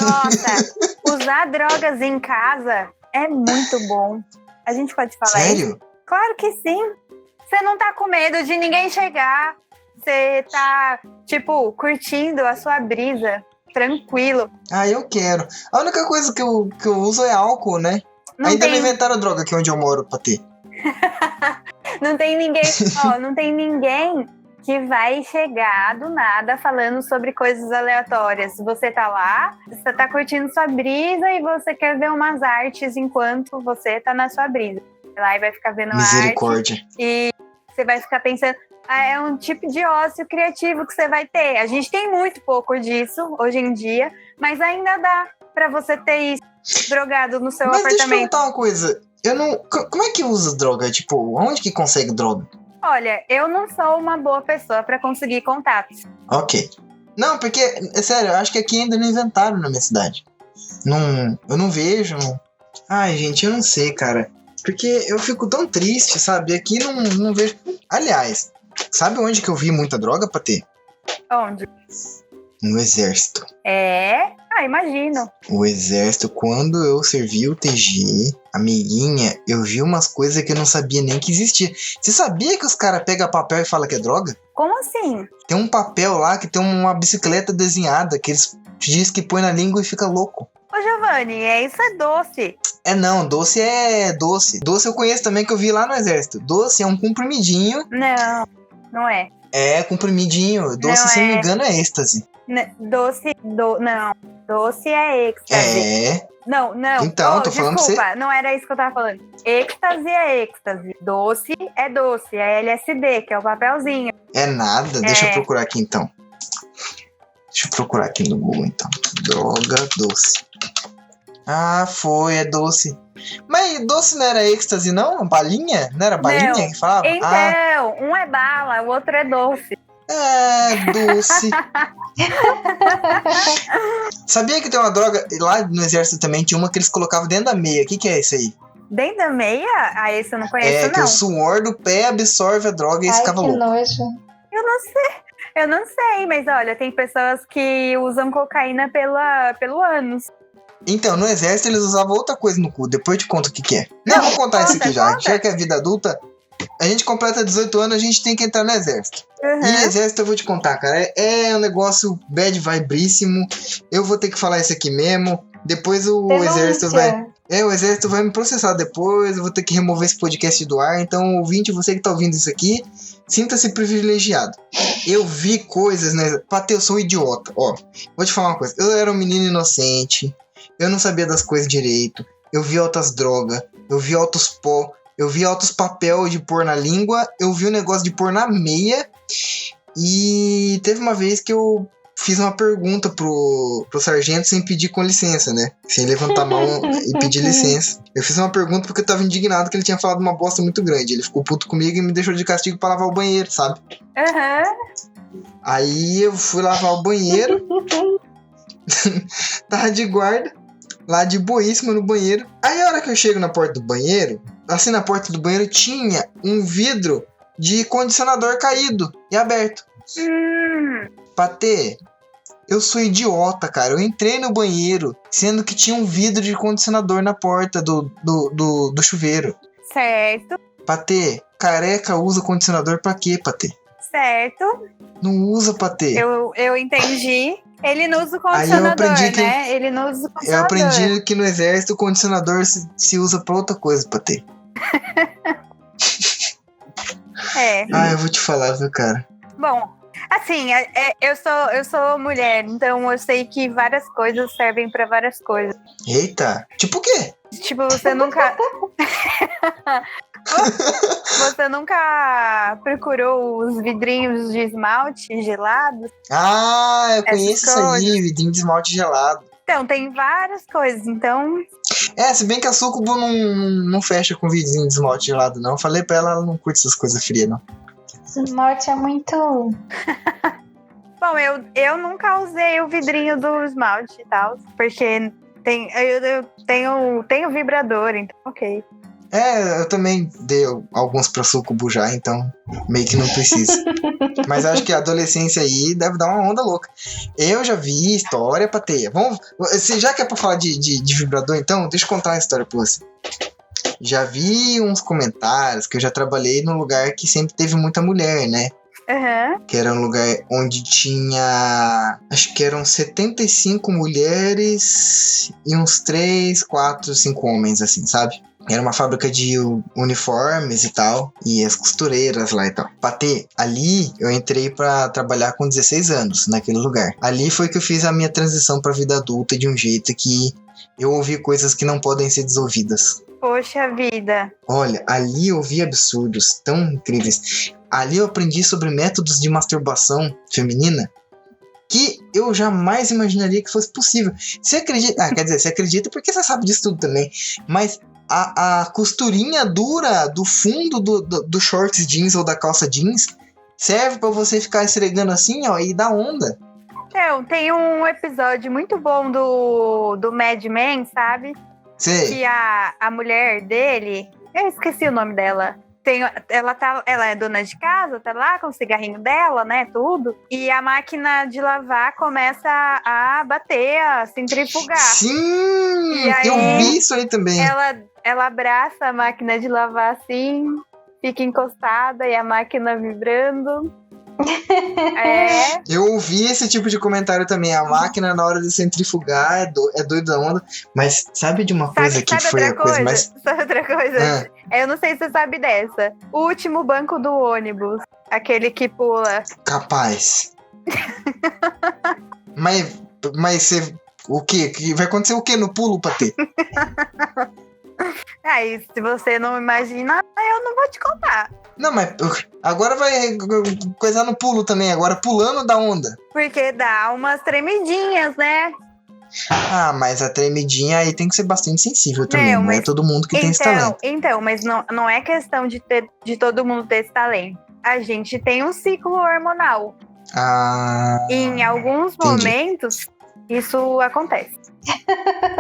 Nossa, usar drogas em casa é muito bom. A gente pode falar isso? Sério? Claro que sim. Você não tá com medo de ninguém chegar. Você tá, tipo, curtindo a sua brisa. Tranquilo. Eu quero. A única coisa que eu uso é álcool, né? Não Ainda tem... não inventaram droga aqui onde eu moro pra ter. Não tem ninguém, não tem ninguém que vai chegar do nada falando sobre coisas aleatórias. Você tá lá, você tá curtindo sua brisa e você quer ver umas artes enquanto você tá na sua brisa. Vai lá e vai ficar vendo a arte Misericórdia. e você vai ficar pensando, é um tipo de ócio criativo que você vai ter. A gente tem muito pouco disso hoje em dia, mas ainda dá pra você ter isso drogado no seu Mas deixa eu apartamento. perguntar uma coisa. Eu não... Como é que usa droga? Tipo, onde que consegue droga? Olha, eu não sou uma boa pessoa pra conseguir contatos. Ok. Não, porque, é sério, eu acho que aqui ainda não inventaram na minha cidade. Eu não vejo. Ai, gente, eu não sei, cara. Porque eu fico tão triste, sabe? Aqui não vejo. Aliás, sabe onde que eu vi muita droga pra ter? Onde? No exército. Imagino. O exército, quando eu servi o TG, amiguinha, eu vi umas coisas que eu não sabia nem que existia. Você sabia que os caras pegam papel e falam que é droga? Como assim? Tem um papel lá que tem uma bicicleta desenhada, que eles dizem que põe na língua e fica louco. Ô, Giovanni, isso é doce. Não, doce é doce. Doce eu conheço também, que eu vi lá no exército. Doce é um comprimidinho. Não é. É, comprimidinho. Doce, Não se não me é. engano, é êxtase. Não. Doce é êxtase. É. Não. Então, tô falando pra você. Desculpa, não era isso que eu tava falando. Êxtase é êxtase. Doce é doce. É LSD, que é o papelzinho. É nada. Deixa eu procurar aqui, então. Deixa eu procurar aqui no Google, então. Droga doce. É doce. Mas doce não era êxtase, não? Balinha? Não era balinha Não. que falava? Então, um é bala, o outro é doce. Doce. Sabia que tem uma droga lá no exército também? Tinha uma que eles colocavam dentro da meia. O que é isso aí? Dentro da meia? Esse eu não conheço, Que o suor do pé absorve a droga e ficava louco. Nojo. Eu não sei, mas olha, tem pessoas que usam cocaína pelo ânus. Então, no exército eles usavam outra coisa no cu. Depois eu te conto o que é. Não, vou contar isso aqui já. Já que é vida adulta, a gente completa 18 anos, a gente tem que entrar no exército. Uhum. E exército eu vou te contar, cara. É um negócio bad vibríssimo. Eu vou ter que falar isso aqui mesmo. Depois o exército vai... o exército vai me processar depois. Eu vou ter que remover esse podcast do ar. Então, ouvinte, você que tá ouvindo isso aqui, sinta-se privilegiado. Eu vi coisas, né? Patê, eu sou um idiota. Ó, vou te falar uma coisa. Eu era um menino inocente. Eu não sabia das coisas direito. Eu vi altas drogas. Eu vi altos pó. Eu vi altos papel de pôr na língua. Eu vi o negócio de pôr na meia. E teve uma vez que eu fiz uma pergunta pro sargento sem pedir com licença, né? Sem levantar a mão e pedir licença. Eu fiz uma pergunta porque eu tava indignado que ele tinha falado uma bosta muito grande. Ele ficou puto comigo e me deixou de castigo pra lavar o banheiro, sabe? Aí eu fui lavar o banheiro. Tava de guarda. Lá de boíssima no banheiro. Aí a hora que eu chego na porta do banheiro, assim na porta do banheiro tinha um vidro de condicionador caído e aberto. Patê, eu sou idiota, cara. Eu entrei no banheiro, sendo que tinha um vidro de condicionador na porta do chuveiro. Certo. Patê, careca usa condicionador pra quê, Patê? Certo. Não usa, Patê. Eu entendi. Ele não usa o condicionador, né? Ele não usa o condicionador. Eu aprendi que no exército o condicionador se usa pra outra coisa, Patê. Eu vou te falar, viu, cara? Bom, assim, eu sou mulher, então eu sei que várias coisas servem pra várias coisas. Eita, tipo o quê? Tipo, você nunca... Você nunca procurou os vidrinhos de esmalte gelados? Eu conheço isso aí, vidrinho de esmalte gelado. Então, tem várias coisas, então... Se bem que a Sucubo não fecha com vidrinho de esmalte gelado, não. Eu falei pra ela não curte essas coisas frias, não. Esmalte é muito... Bom, eu nunca usei o vidrinho do esmalte e tal, porque eu tenho vibrador, então ok. Eu também dei alguns pra Sucubo já, então meio que não precisa. Mas acho que a adolescência aí deve dar uma onda louca. Eu já vi história, Pateia. Você já quer pra falar de vibrador, então? Deixa eu contar uma história pra você. Já vi uns comentários que eu já trabalhei num lugar que sempre teve muita mulher, né? Uhum. Que era um lugar onde tinha... Acho que eram 75 mulheres e uns 3, 4, 5 homens, assim, sabe? Era uma fábrica de uniformes e tal. E as costureiras lá e tal. Patê, ali eu entrei pra trabalhar com 16 anos naquele lugar. Ali foi que eu fiz a minha transição pra vida adulta de um jeito que eu ouvi coisas que não podem ser desouvidas. Poxa vida. Olha, ali eu vi absurdos tão incríveis. Ali eu aprendi sobre métodos de masturbação feminina que eu jamais imaginaria que fosse possível. Você acredita? Quer dizer, você acredita porque você sabe disso tudo também. Mas a costurinha dura do fundo do shorts jeans ou da calça jeans serve pra você ficar esfregando assim, ó, e dar onda. Tem um episódio muito bom do Mad Men, sabe? Sei. Que a mulher dele, eu esqueci o nome dela, ela é dona de casa, tá lá com o cigarrinho dela, né, tudo. E a máquina de lavar começa a bater, a centrifugar. Sim! E aí, eu vi isso aí também. Ela abraça a máquina de lavar assim, fica encostada e a máquina vibrando. Eu ouvi esse tipo de comentário também. A máquina, na hora de centrifugar, é doido da onda. Mas sabe de uma coisa que foi a coisa mais... Sabe outra coisa? Eu não sei se você sabe dessa. O último banco do ônibus. Aquele que pula. Capaz. Mas você... O quê? Vai acontecer o quê no pulo, Patê? Aí, se você não imagina, eu não vou te contar. Não, mas agora vai coisar no pulo também. Agora pulando da onda. Porque dá umas tremidinhas, né? Ah, mas a tremidinha aí tem que ser bastante sensível também. Não é todo mundo que tem esse talento. Então, mas não é questão de todo mundo ter esse talento. A gente tem um ciclo hormonal. Em alguns momentos, isso acontece.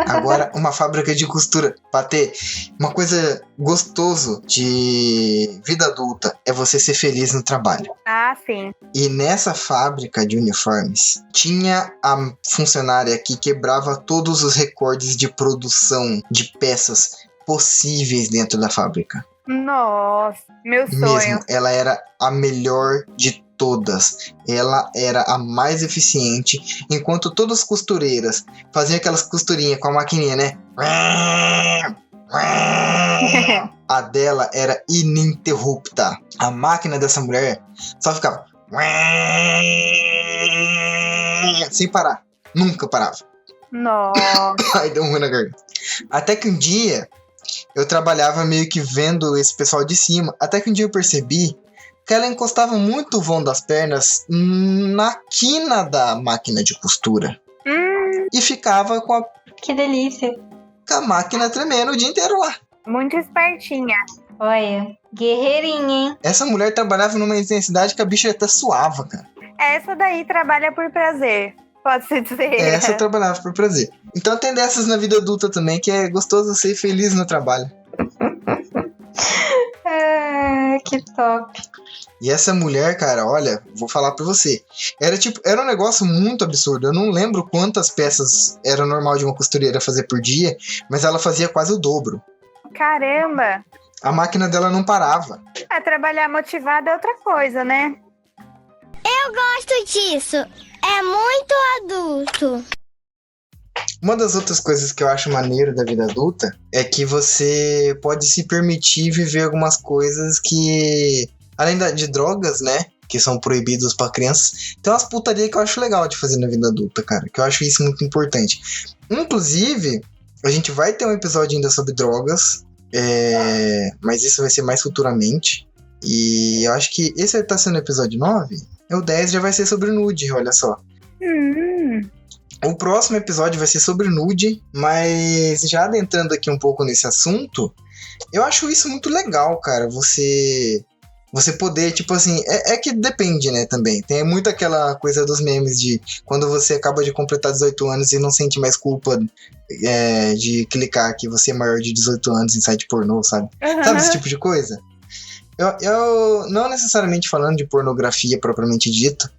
Agora, uma fábrica de costura. Patê, uma coisa gostoso de vida adulta é você ser feliz no trabalho. Ah, sim. E nessa fábrica de uniformes, tinha a funcionária que quebrava todos os recordes de produção de peças possíveis dentro da fábrica. Nossa, meu sonho. Mesmo, ela era a melhor de todas. Ela era a mais eficiente, enquanto todas as costureiras faziam aquelas costurinhas com a maquininha, né? A dela era ininterrupta. A máquina dessa mulher só ficava sem parar. Nunca parava. Nossa. Ai, deu ruim na garganta. Até que um dia eu trabalhava meio que vendo esse pessoal de cima. Até que um dia eu percebi que ela encostava muito o vão das pernas na quina da máquina de costura. E ficava com a... Que delícia. Com a máquina tremendo o dia inteiro lá. Muito espertinha. Olha, guerreirinha, hein? Essa mulher trabalhava numa intensidade que a bicha até suava, cara. Essa daí trabalha por prazer, pode-se dizer. Essa trabalhava por prazer. Então tem dessas na vida adulta também, que é gostoso ser feliz no trabalho. Que top. E essa mulher, cara, olha, vou falar pra você. Era um negócio muito absurdo. Eu não lembro quantas peças era normal de uma costureira fazer por dia, mas ela fazia quase o dobro. Caramba! A máquina dela não parava. Trabalhar motivada é outra coisa, né? Eu gosto disso. É muito adulto. Uma das outras coisas que eu acho maneiro da vida adulta é que você pode se permitir viver algumas coisas que, além de drogas, né, que são proibidos pra crianças, tem umas putarias que eu acho legal de fazer na vida adulta, cara, que eu acho isso muito importante. Inclusive, a gente vai ter um episódio ainda sobre drogas, mas isso vai ser mais futuramente, e eu acho que esse tá sendo o episódio 9, o 10 já vai ser sobre nude, olha só. O próximo episódio vai ser sobre nude, mas já adentrando aqui um pouco nesse assunto, eu acho isso muito legal, cara, você poder, tipo assim, é que depende, né, também, tem muito aquela coisa dos memes de quando você acaba de completar 18 anos e não sente mais culpa de clicar que você é maior de 18 anos em site pornô, sabe? Sabe esse tipo de coisa? Eu não necessariamente falando de pornografia propriamente dito,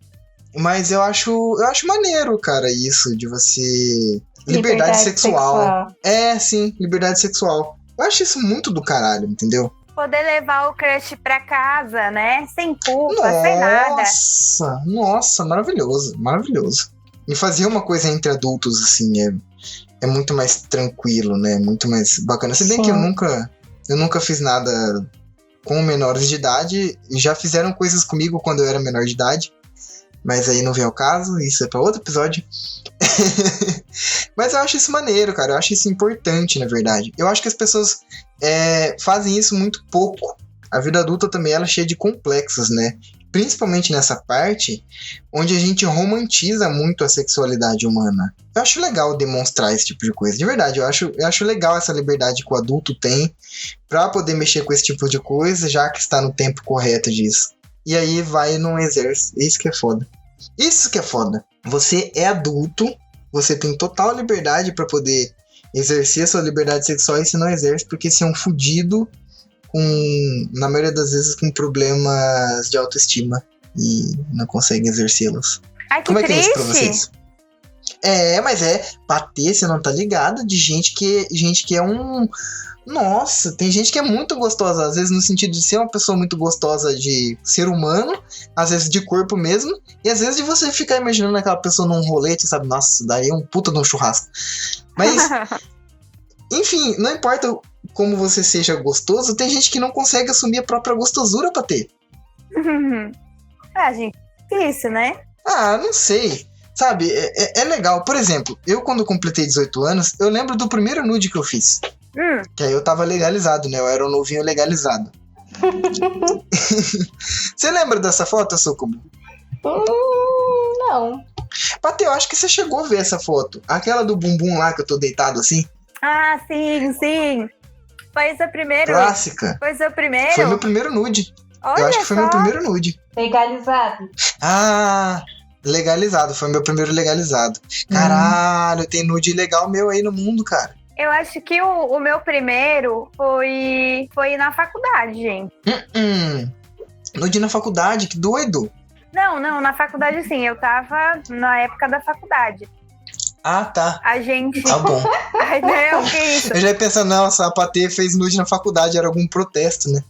mas eu acho maneiro, cara, isso de você... Liberdade sexual. Sim, liberdade sexual. Eu acho isso muito do caralho, entendeu? Poder levar o crush pra casa, né? Sem culpa, sem nada. Nossa, maravilhoso, maravilhoso. E fazer uma coisa entre adultos, assim, é muito mais tranquilo, né? Muito mais bacana. Se bem que eu nunca fiz nada com menores de idade. Já fizeram coisas comigo quando eu era menor de idade. Mas aí não vem ao caso, isso é pra outro episódio. Mas eu acho isso maneiro, cara. Eu acho isso importante, na verdade. Eu acho que as pessoas fazem isso muito pouco. A vida adulta também ela é cheia de complexos, né? Principalmente nessa parte onde a gente romantiza muito a sexualidade humana. Eu acho legal demonstrar esse tipo de coisa. De verdade, eu acho legal essa liberdade que o adulto tem pra poder mexer com esse tipo de coisa, já que está no tempo correto disso. E aí vai e não exerce. Isso que é foda. Isso que é foda. Você é adulto, você tem total liberdade pra poder exercer a sua liberdade sexual e você não exerce porque você é um fudido na maioria das vezes, com problemas de autoestima e não consegue exercê-los. Ai, que Como é que é isso pra triste. vocês? Mas bater, você não tá ligado, de gente que é um... Nossa, tem gente que é muito gostosa, às vezes no sentido de ser uma pessoa muito gostosa de ser humano, às vezes de corpo mesmo, e às vezes de você ficar imaginando aquela pessoa num rolete, sabe? Nossa, daí é um puta de um churrasco. Mas, enfim, não importa como você seja gostoso, tem gente que não consegue assumir a própria gostosura pra ter. Gente, isso, né? Não sei. Sabe, é legal. Por exemplo, eu quando completei 18 anos, eu lembro do primeiro nude que eu fiz. Que aí eu tava legalizado, né? Eu era um novinho legalizado. Você lembra dessa foto, Sucubo? Não. Patê, eu acho que você chegou a ver essa foto. Aquela do bumbum lá que eu tô deitado assim. Ah, sim. Foi seu primeiro? Clássica. Foi seu primeiro? Foi meu primeiro nude. Olha Eu acho que foi só. meu primeiro nude. Legalizado. Legalizado. Foi meu primeiro legalizado. Caralho, tem nude legal meu aí no mundo, cara. Eu acho que o meu primeiro foi na faculdade, gente. Nude na faculdade, que doido. Não, na faculdade sim. Eu tava na época da faculdade. Tá. A gente... Tá bom. Ai, não, que isso? Eu já ia pensando, nossa, a Patê fez nude na faculdade, era algum protesto, né?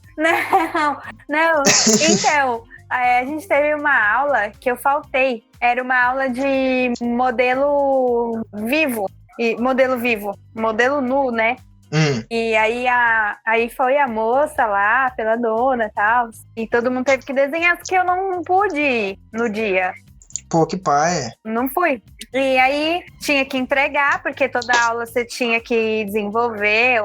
Não. Então, a gente teve uma aula que eu faltei. Era uma aula de modelo vivo. Modelo nu, né? E aí foi a moça lá, pela dona e tal. E todo mundo teve que desenhar, porque eu não pude ir no dia. Pô, que pai. Não fui. E aí tinha que entregar, porque toda aula você tinha que desenvolver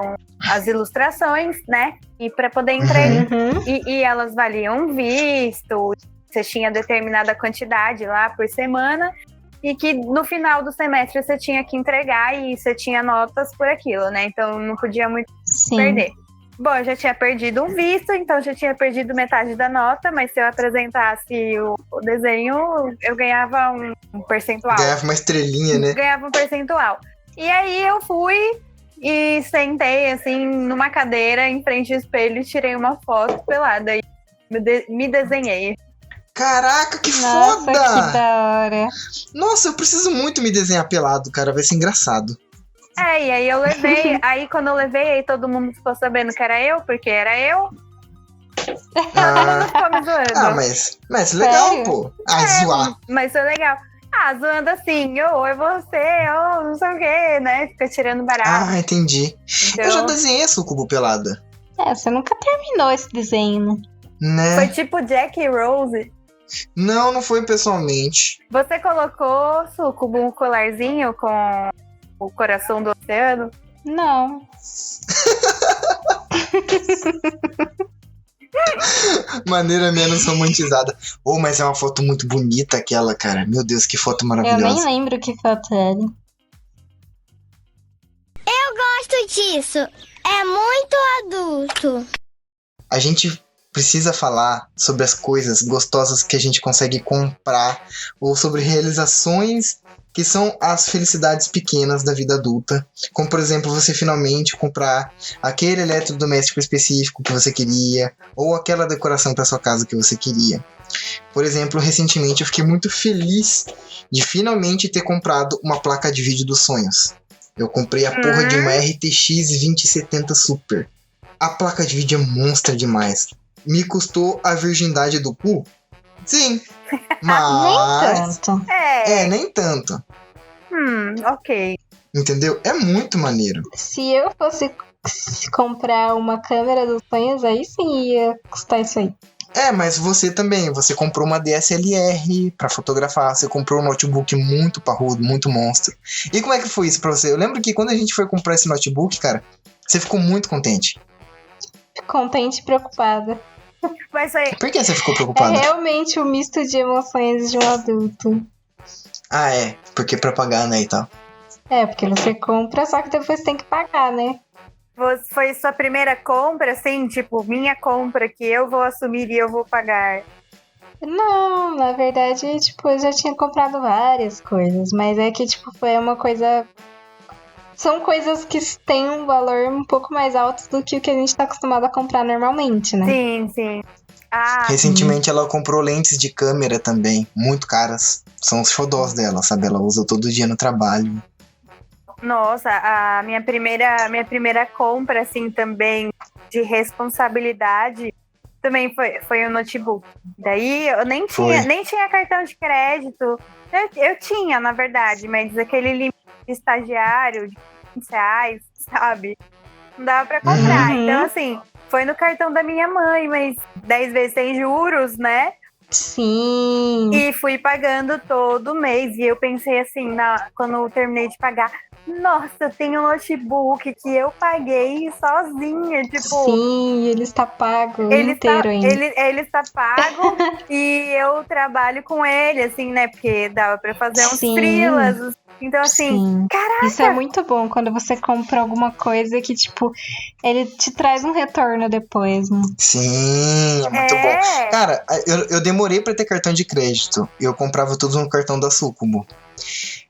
as ilustrações, né? E para poder entregar. E elas valiam visto, você tinha determinada quantidade lá por semana. E que no final do semestre você tinha que entregar e você tinha notas por aquilo, né? Então não podia muito perder. Bom, eu já tinha perdido um visto, então já tinha perdido metade da nota, mas se eu apresentasse o desenho, eu ganhava um percentual. Ganhava uma estrelinha, né? Ganhava um percentual. E aí eu fui e sentei, assim, numa cadeira em frente ao espelho e tirei uma foto pelada e me desenhei. Caraca, que Nossa, foda! que da hora. Nossa, eu preciso muito me desenhar pelado, cara. Vai ser engraçado. E aí eu levei. Aí quando eu levei, aí todo mundo ficou sabendo que era eu, porque era eu. Todo mundo ficou me zoando. Mas legal, Sério? pô. Zoar. Mas foi legal. Zoando assim, é você, não sei o quê, né? Fica tirando barato. Entendi. Então, Eu já desenhei a Sucubo pelada. Você nunca terminou esse desenho, né? foi Né? tipo Jack e Rose. Não foi pessoalmente. Você colocou, Sucubo, um colarzinho com o coração do oceano? Não. Maneira menos romantizada. Mas é uma foto muito bonita aquela, cara. Meu Deus, que foto Eu maravilhosa. nem lembro que foto era. Gosto disso. É muito adulto. A gente precisa falar sobre as coisas gostosas que a gente consegue comprar ou sobre realizações que são as felicidades pequenas da vida adulta. Como, por exemplo, você finalmente comprar aquele eletrodoméstico específico que você queria ou aquela decoração para sua casa que você queria. Por exemplo, recentemente eu fiquei muito feliz de finalmente ter comprado uma placa de vídeo dos sonhos. Eu comprei a porra de uma RTX 2070 Super. A placa de vídeo é monstra demais. Me custou a virgindade do cu? Sim. Mas... Nem tanto. nem tanto. Ok. Entendeu? É muito maneiro. Se eu fosse comprar uma câmera dos sonhos, aí sim ia custar isso aí. Mas você também. Você comprou uma DSLR pra fotografar. Você comprou um notebook muito parrudo, muito monstro. E como é que foi isso pra você? Eu lembro que quando a gente foi comprar esse notebook, cara, você ficou muito contente. Contente e preocupada. Mas foi... Por que você ficou É preocupada? realmente um misto de emoções de um adulto. Porque pra pagar, né, e tal. Porque você compra, só que depois tem que pagar, né? Foi sua primeira compra, assim? Tipo, minha compra que eu vou assumir e eu vou pagar. Não, na verdade, tipo, eu já tinha comprado várias coisas, mas é que, tipo, foi uma coisa são coisas que têm um valor um pouco mais alto do que o que a gente tá acostumado a comprar normalmente, né? Sim, sim. Ah, Recentemente ela comprou lentes de câmera também, muito caras. São os xodós dela, sabe? Ela usa todo dia no trabalho. nossa, a minha primeira compra, assim, também de responsabilidade, também foi um notebook. Daí eu nem tinha cartão de crédito. Eu tinha, na verdade, mas aquele limite de estagiário de R$20, sabe? Não dava pra comprar. Uhum. Então, assim, foi no cartão da minha mãe, mas 10 vezes sem juros, né? Sim. E fui pagando todo mês. E eu pensei assim, quando eu terminei de pagar, nossa, eu tenho um notebook que eu paguei sozinha. Tipo, Sim, ele está pago inteiro ainda. ele está pago e eu trabalho com ele, assim, né? Porque dava pra fazer uns Sim. freelas. Então, assim, Sim. caraca! Isso é muito bom quando você compra alguma coisa que, tipo, ele te traz um retorno depois, né? Sim, é muito bom. Cara, eu demorei pra ter cartão de crédito. Eu comprava tudo no cartão da Sucubo.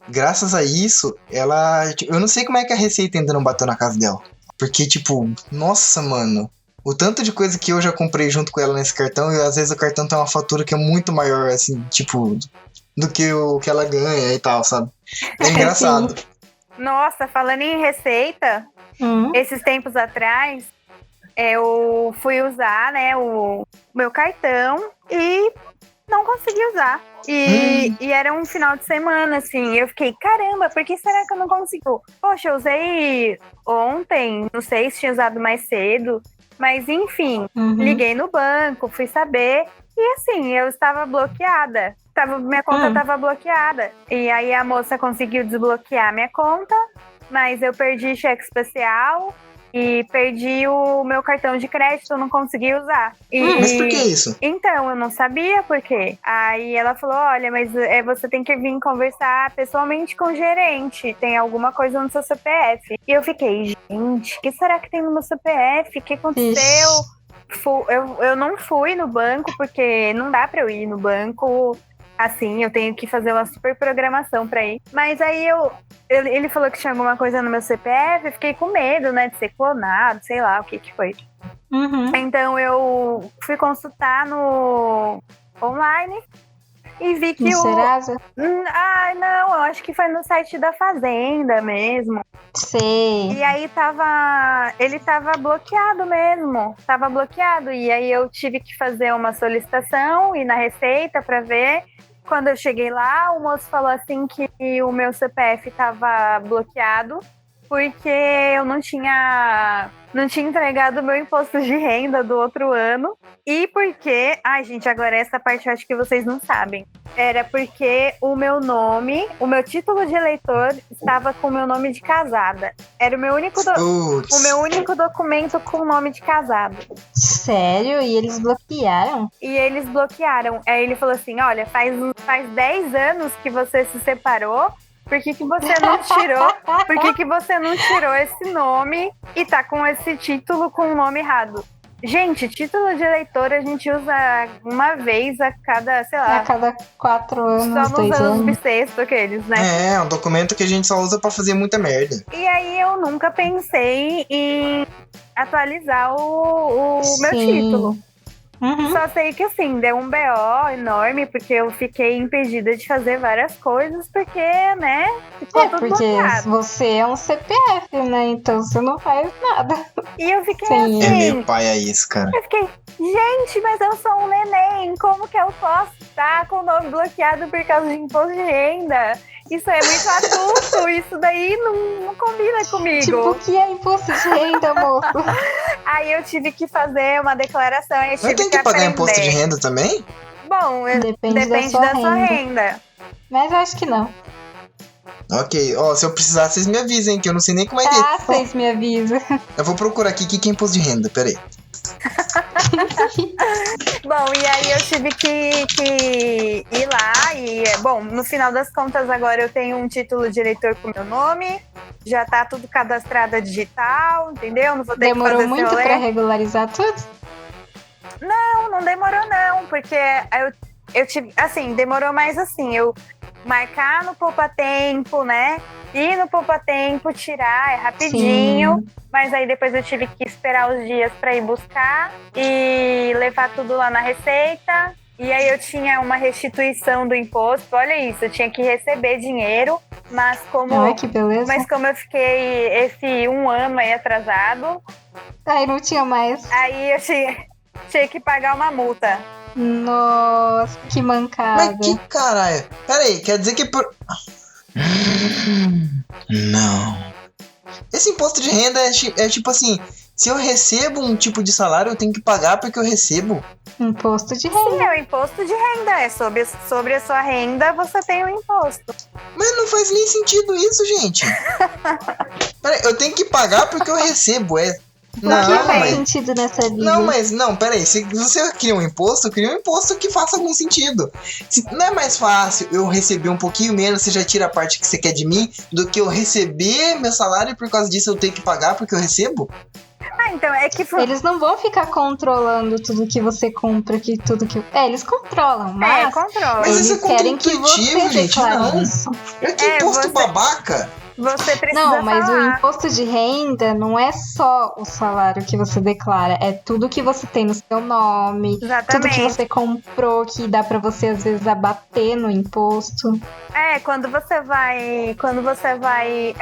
Graças a isso, eu não sei como é que a Receita ainda não bateu na casa dela. Porque, tipo, nossa, mano. O tanto de coisa que eu já comprei junto com ela nesse cartão, e às vezes o cartão tem uma fatura que é muito maior, assim, tipo, do que o que ela ganha e tal, sabe? É engraçado. Nossa, falando em receita, esses tempos atrás, eu fui usar, né, o meu cartão e não consegui usar. E era um final de semana, assim, eu fiquei, caramba, por que será que eu não consigo? Poxa, eu usei ontem, não sei se tinha usado mais cedo, mas enfim, liguei no banco, fui saber, e assim, eu estava bloqueada. Minha conta estava bloqueada. E aí a moça conseguiu desbloquear minha conta, mas eu perdi cheque especial e perdi o meu cartão de crédito, eu não consegui usar. Mas por que isso? Então, eu não sabia por quê. Aí ela falou, olha, mas você tem que vir conversar pessoalmente com o gerente, tem alguma coisa no seu CPF. E eu fiquei, gente, o que será que tem no meu CPF? O que aconteceu? Eu não fui no banco, porque não dá pra eu ir no banco assim, eu tenho que fazer uma super programação pra ir. Mas aí ele falou que tinha alguma coisa no meu CPF, eu fiquei com medo, né, de ser clonado, sei lá o que foi. Então eu fui consultar no online e vi que no Serasa? Não, eu acho que foi no site da Fazenda mesmo. Sei. E aí ele tava bloqueado mesmo, tava bloqueado. E aí eu tive que fazer uma solicitação, ir na Receita pra ver. Quando eu cheguei lá, o moço falou assim que o meu CPF tava bloqueado porque eu não tinha entregado o meu imposto de renda do outro ano. E porque... Ai, gente, agora essa parte eu acho que vocês não sabem. Era porque o meu título de eleitor estava com o meu nome de casada. Era o meu único documento com o nome de casada. Sério? E eles bloquearam? E eles bloquearam. Aí ele falou assim, olha, faz 10 anos que você se separou. Por que você não tirou? Por que você não tirou esse nome e tá com esse título com o nome errado? Gente, título de eleitor a gente usa uma vez a cada, sei lá... A cada 4 anos, só nos 2 anos anos. bissexto aqueles, né? É um documento que a gente só usa pra fazer muita merda. E aí eu nunca pensei em atualizar o meu título. Só sei que assim, deu um BO enorme, porque eu fiquei impedida de fazer várias coisas, porque, né, ficou tudo bloqueado. Você é um CPF, né? Então você não faz nada. E eu fiquei Sim. É assim... meio paia isso, cara. Eu fiquei, gente, mas eu sou um neném, como que eu posso estar com o nome bloqueado por causa de imposto de renda? Isso é muito adulto, isso daí não combina comigo. Tipo, o que é imposto de renda, moço? Aí eu tive que fazer uma declaração. Eu tive tem que pagar aprender. imposto de renda também? Bom, Depende da sua renda. Mas eu acho que não. Ok, se eu precisar, vocês me avisem, que eu não sei nem como é que Ah, vocês me avisam. Eu vou procurar aqui o que é imposto de renda, peraí. Bom, e aí eu tive que ir lá e, bom, no final das contas agora eu tenho um título de eleitor com meu nome, já tá tudo cadastrado digital, entendeu? Não vou ter Demorou que fazer muito pra regularizar tudo? Não demorou não, porque eu tive, assim, demorou mais assim, eu marcar no Poupa Tempo, né? ir no Poupa Tempo, tirar, é rapidinho. Sim. Mas aí depois eu tive que esperar os dias pra ir buscar e levar tudo lá na Receita. E aí eu tinha uma restituição do imposto. Olha isso, eu tinha que receber dinheiro, mas como Ai, que beleza. Mas como eu fiquei esse 1 ano aí atrasado, Aí não tinha mais. aí eu tinha que pagar uma multa. Nossa, que mancada. Mas que caralho. Pera aí, quer dizer que por... Não. Esse imposto de renda é tipo assim, se eu recebo um tipo de salário, eu tenho que pagar porque eu recebo? Imposto de renda. Sim, é o imposto de renda. É sobre a sua renda, você tem o imposto. Mas não faz nem sentido isso, gente. Pera aí, eu tenho que pagar porque eu recebo, é... O que Não, faz mas... sentido nessa vida? Não, peraí. Se você cria um imposto que faça algum sentido. Não é mais fácil eu receber um pouquinho menos, você já tira a parte que você quer de mim, do que eu receber meu salário e por causa disso eu tenho que pagar porque eu recebo? Então é que... Eles não vão ficar controlando tudo que você compra, eles controlam, mas controla. Mas eles isso é querem que contra-intuitivo, você gente, declare não. isso. Que imposto babaca. Você precisa Não, mas falar. o imposto de renda não é só o salário que você declara, é tudo que você tem no seu nome, Exatamente. tudo que você comprou que dá pra você às vezes abater no imposto. Quando você vai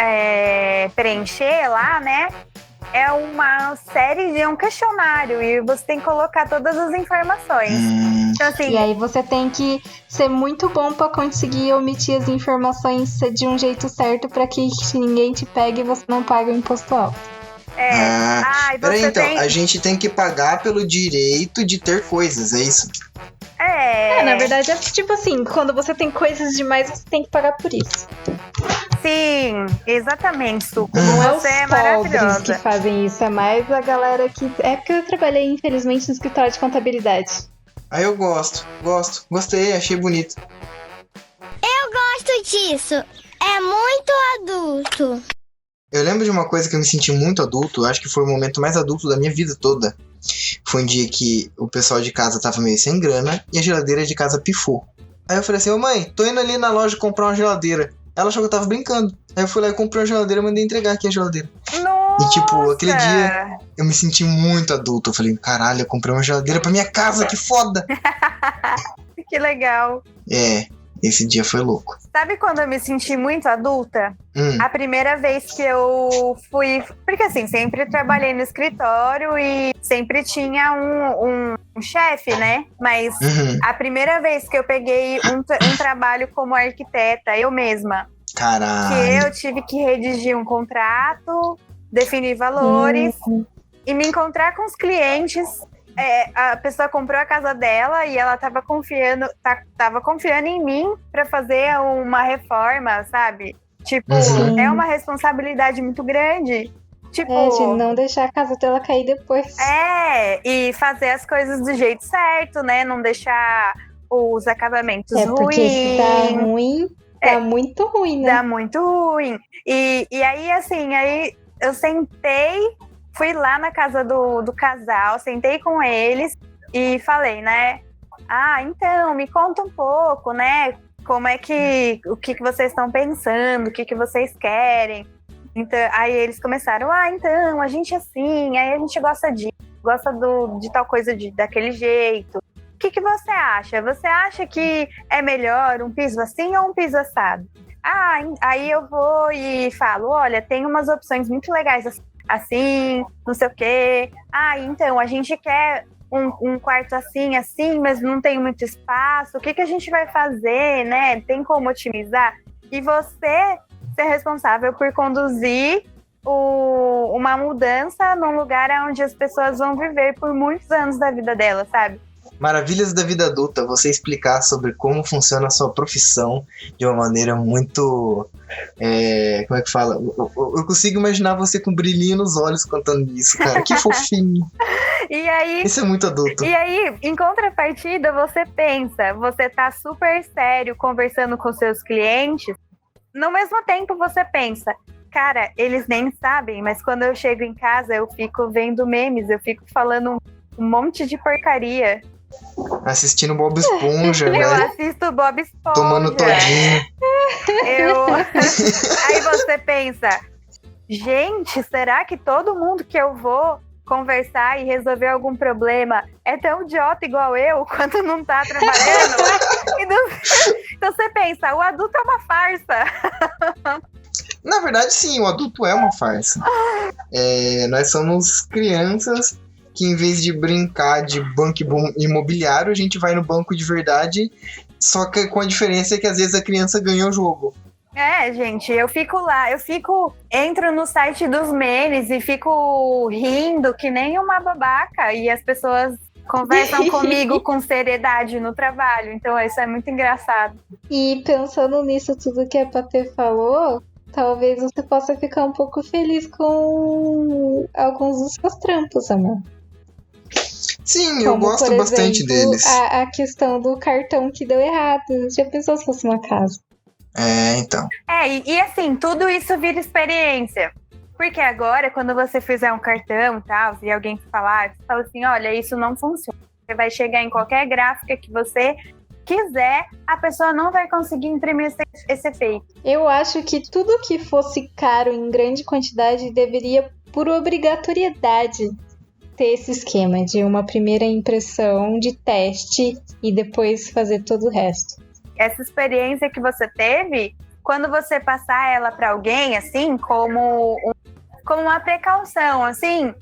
preencher lá, né? É uma série de um questionário e você tem que colocar todas as informações. Então, assim, E aí você tem que ser muito bom pra conseguir omitir as informações de um jeito certo pra que ninguém te pegue e você não pague o imposto alto. Peraí, então, a gente tem que pagar pelo direito de ter coisas, é isso? Na verdade é tipo assim, quando você tem coisas demais, você tem que pagar por isso. Sim, exatamente, Suco. Não é os Você é pobres maravilhosa. que fazem isso, é mais a galera que... É porque eu trabalhei, infelizmente, no escritório de contabilidade. Aí eu gostei, achei bonito. Eu gosto disso. É muito adulto. Eu lembro de uma coisa que eu me senti muito adulto, acho que foi o momento mais adulto da minha vida toda. Foi um dia que o pessoal de casa tava meio sem grana e a geladeira de casa pifou. Aí eu falei assim, ô mãe, tô indo ali na loja comprar uma geladeira. Ela achou que eu tava brincando. Aí eu fui lá e comprei uma geladeira e mandei entregar aqui a geladeira. Nossa! E tipo, aquele dia eu me senti muito adulto. Eu falei, caralho, eu comprei uma geladeira pra minha casa, que foda! Que legal. Esse dia foi louco. Sabe quando eu me senti muito adulta? A primeira vez que eu fui... Porque assim, sempre trabalhei no escritório e sempre tinha um chefe, né? Mas a primeira vez que eu peguei um trabalho como arquiteta, eu mesma. Caralho. Que eu tive que redigir um contrato, definir valores e me encontrar com os clientes. A pessoa comprou a casa dela e ela tava confiando em mim pra fazer uma reforma, sabe? Tipo, é uma responsabilidade muito grande. Tipo, de não deixar a casa dela cair depois. E fazer as coisas do jeito certo, né? Não deixar os acabamentos ruins. Porque se tá ruim, tá muito ruim, né? Dá muito ruim. E aí, assim, aí eu sentei... Fui lá na casa do casal, sentei com eles e falei, né? Então, me conta um pouco, né? Como é o que vocês estão pensando, o que vocês querem. Então, aí eles começaram, então, a gente é assim, aí a gente gosta de tal coisa daquele jeito. O que você acha? Você acha que é melhor um piso assim ou um piso assado? Aí eu vou e falo, olha, tem umas opções muito legais assim, não sei o quê. Então, a gente quer um quarto assim, mas não tem muito espaço. O que a gente vai fazer, né? Tem como otimizar? E você ser responsável por conduzir uma mudança num lugar onde as pessoas vão viver por muitos anos da vida delas, sabe? Maravilhas da vida adulta, você explicar sobre como funciona a sua profissão de uma maneira muito... como é que fala? Eu consigo imaginar você com um brilhinho nos olhos contando isso, cara. Que fofinho. E aí, isso é muito adulto. E aí, em contrapartida, você pensa, você tá super sério conversando com seus clientes, no mesmo tempo você pensa, cara, eles nem sabem, mas quando eu chego em casa eu fico vendo memes, eu fico falando um monte de porcaria. Assistindo Bob Esponja, Eu né? assisto Bob Esponja. Tomando todinho. Aí você pensa, gente, será que todo mundo que eu vou conversar e resolver algum problema é tão idiota igual eu quando não tá trabalhando? Então você pensa, o adulto é uma farsa. Na verdade, sim, o adulto é uma farsa. Nós somos crianças que, em vez de brincar de banco imobiliário, a gente vai no banco de verdade, só que com a diferença que às vezes a criança ganha o jogo. Gente, eu fico lá, entro no site dos memes e fico rindo que nem uma babaca, e as pessoas conversam comigo com seriedade no trabalho, então isso é muito engraçado. E pensando nisso tudo que a Patê falou, talvez você possa ficar um pouco feliz com alguns dos seus trampos, amor. Sim, eu gosto bastante deles. A questão do cartão que deu errado. Já pensou se fosse uma casa? Então. E assim, tudo isso vira experiência. Porque agora, quando você fizer um cartão e tal, e alguém falar, você fala assim, olha, isso não funciona. Você vai chegar em qualquer gráfica que você quiser, a pessoa não vai conseguir imprimir esse efeito. Eu acho que tudo que fosse caro em grande quantidade deveria, por obrigatoriedade, ter esse esquema de uma primeira impressão de teste e depois fazer todo o resto. Essa experiência que você teve, quando você passar ela para alguém, assim, como uma precaução, assim,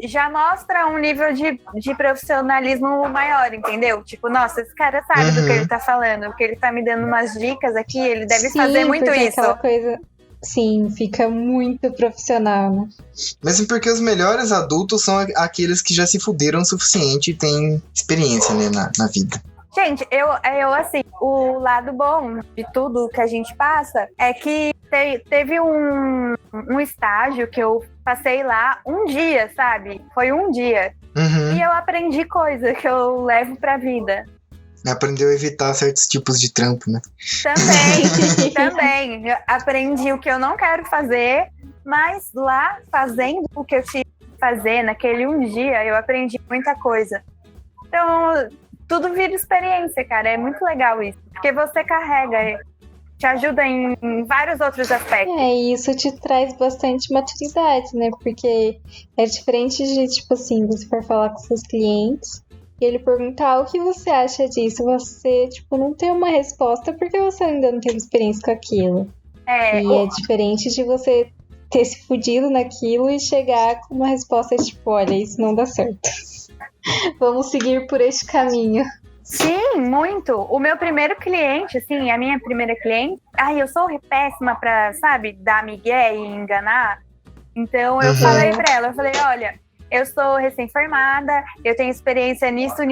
já mostra um nível de profissionalismo maior, entendeu? Tipo, nossa, esse cara sabe do que ele tá falando, porque ele tá me dando umas dicas aqui, ele deve fazer muito isso. Aquela coisa... Sim, fica muito profissional, né? Mesmo porque os melhores adultos são aqueles que já se fuderam o suficiente e têm experiência, né, na vida. Gente, eu assim, o lado bom de tudo que a gente passa é que teve um estágio que eu passei lá um dia, sabe? Foi um dia. Uhum. E eu aprendi coisa que eu levo pra vida. Aprendeu a evitar certos tipos de trampo, né? Também. Eu aprendi o que eu não quero fazer, mas lá, fazendo o que eu tinha que fazer naquele um dia, eu aprendi muita coisa. Então, tudo vira experiência, cara. É muito legal isso. Porque você carrega, te ajuda em vários outros aspectos. Isso te traz bastante maturidade, né? Porque é diferente de, tipo assim, você for falar com seus clientes e ele perguntar o que você acha disso. Você, tipo, não tem uma resposta porque você ainda não teve experiência com aquilo. É diferente de você ter se fudido naquilo e chegar com uma resposta tipo, olha, isso não dá certo. Vamos seguir por este caminho. Sim, muito. O meu primeiro cliente, assim, a minha primeira cliente, eu sou péssima pra, sabe, dar migué e enganar. Então eu falei pra ela, olha, eu sou recém-formada, eu tenho experiência nisso,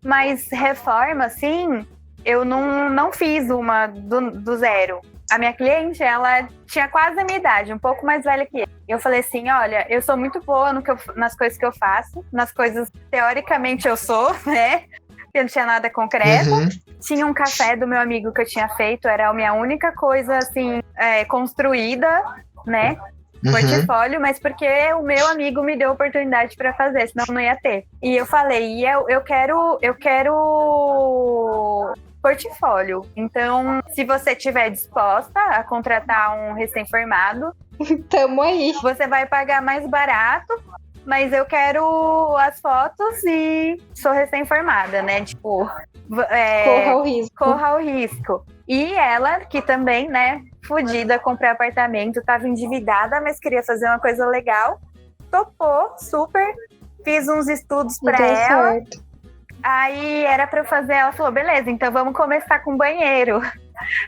mas reforma, assim, eu não fiz uma do zero. A minha cliente, ela tinha quase a minha idade, um pouco mais velha que eu. Eu falei assim, olha, eu sou muito boa nas coisas que eu faço, nas coisas, teoricamente, eu sou, né? Porque não tinha nada concreto. Tinha um café do meu amigo que eu tinha feito, era a minha única coisa, assim, construída, né? Portfólio, mas porque o meu amigo me deu oportunidade para fazer, senão não ia ter. E eu falei, eu quero portfólio. Então, se você estiver disposta a contratar um recém-formado, tamo aí. Você vai pagar mais barato, mas eu quero as fotos e sou recém-formada, né? Tipo, corra o risco. E ela, que também, né, fodida, comprou apartamento, tava endividada, mas queria fazer uma coisa legal, topou, super, fiz uns estudos pra ela. Certo. Aí era pra eu fazer, ela falou, beleza, então vamos começar com banheiro.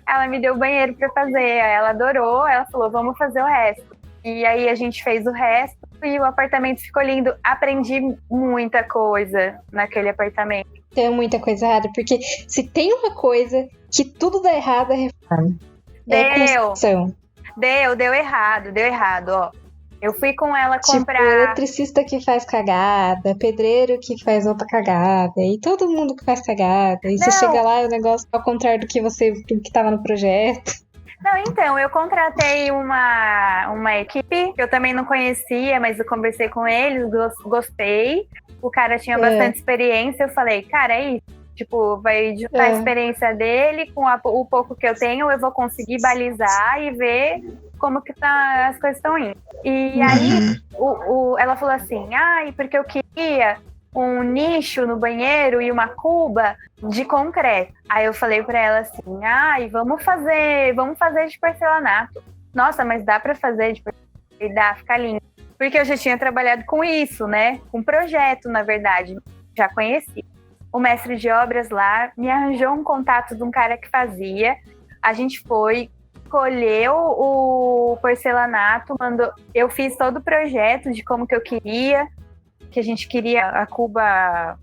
Ela me deu o banheiro pra fazer, aí ela adorou, ela falou, vamos fazer o resto. E aí a gente fez o resto e o apartamento ficou lindo. Aprendi muita coisa naquele apartamento. Tem muita coisa errada, porque se tem uma coisa que tudo dá errado, é reforma. Deu errado, ó. Eu fui com ela comprar... Tipo, eletricista que faz cagada, pedreiro que faz outra cagada, e todo mundo que faz cagada. E você chega lá e o negócio ao contrário do que tava no projeto. Não, então, eu contratei uma equipe que eu também não conhecia, mas eu conversei com eles, gostei. O cara tinha bastante experiência, eu falei, cara, é isso. Tipo, vai juntar a experiência dele com o pouco que eu tenho, eu vou conseguir balizar e ver como que as coisas estão indo. E aí, ela falou assim, porque eu queria um nicho no banheiro e uma cuba de concreto. Aí eu falei pra ela assim, vamos fazer de porcelanato. Nossa, mas dá pra fazer de porcelanato? E dá, fica lindo. Porque eu já tinha trabalhado com isso, né? Com projeto, na verdade. Já conheci. O mestre de obras lá me arranjou um contato de um cara que fazia. A gente foi, colheu o porcelanato, eu fiz todo o projeto de como que eu queria, que a gente queria a cuba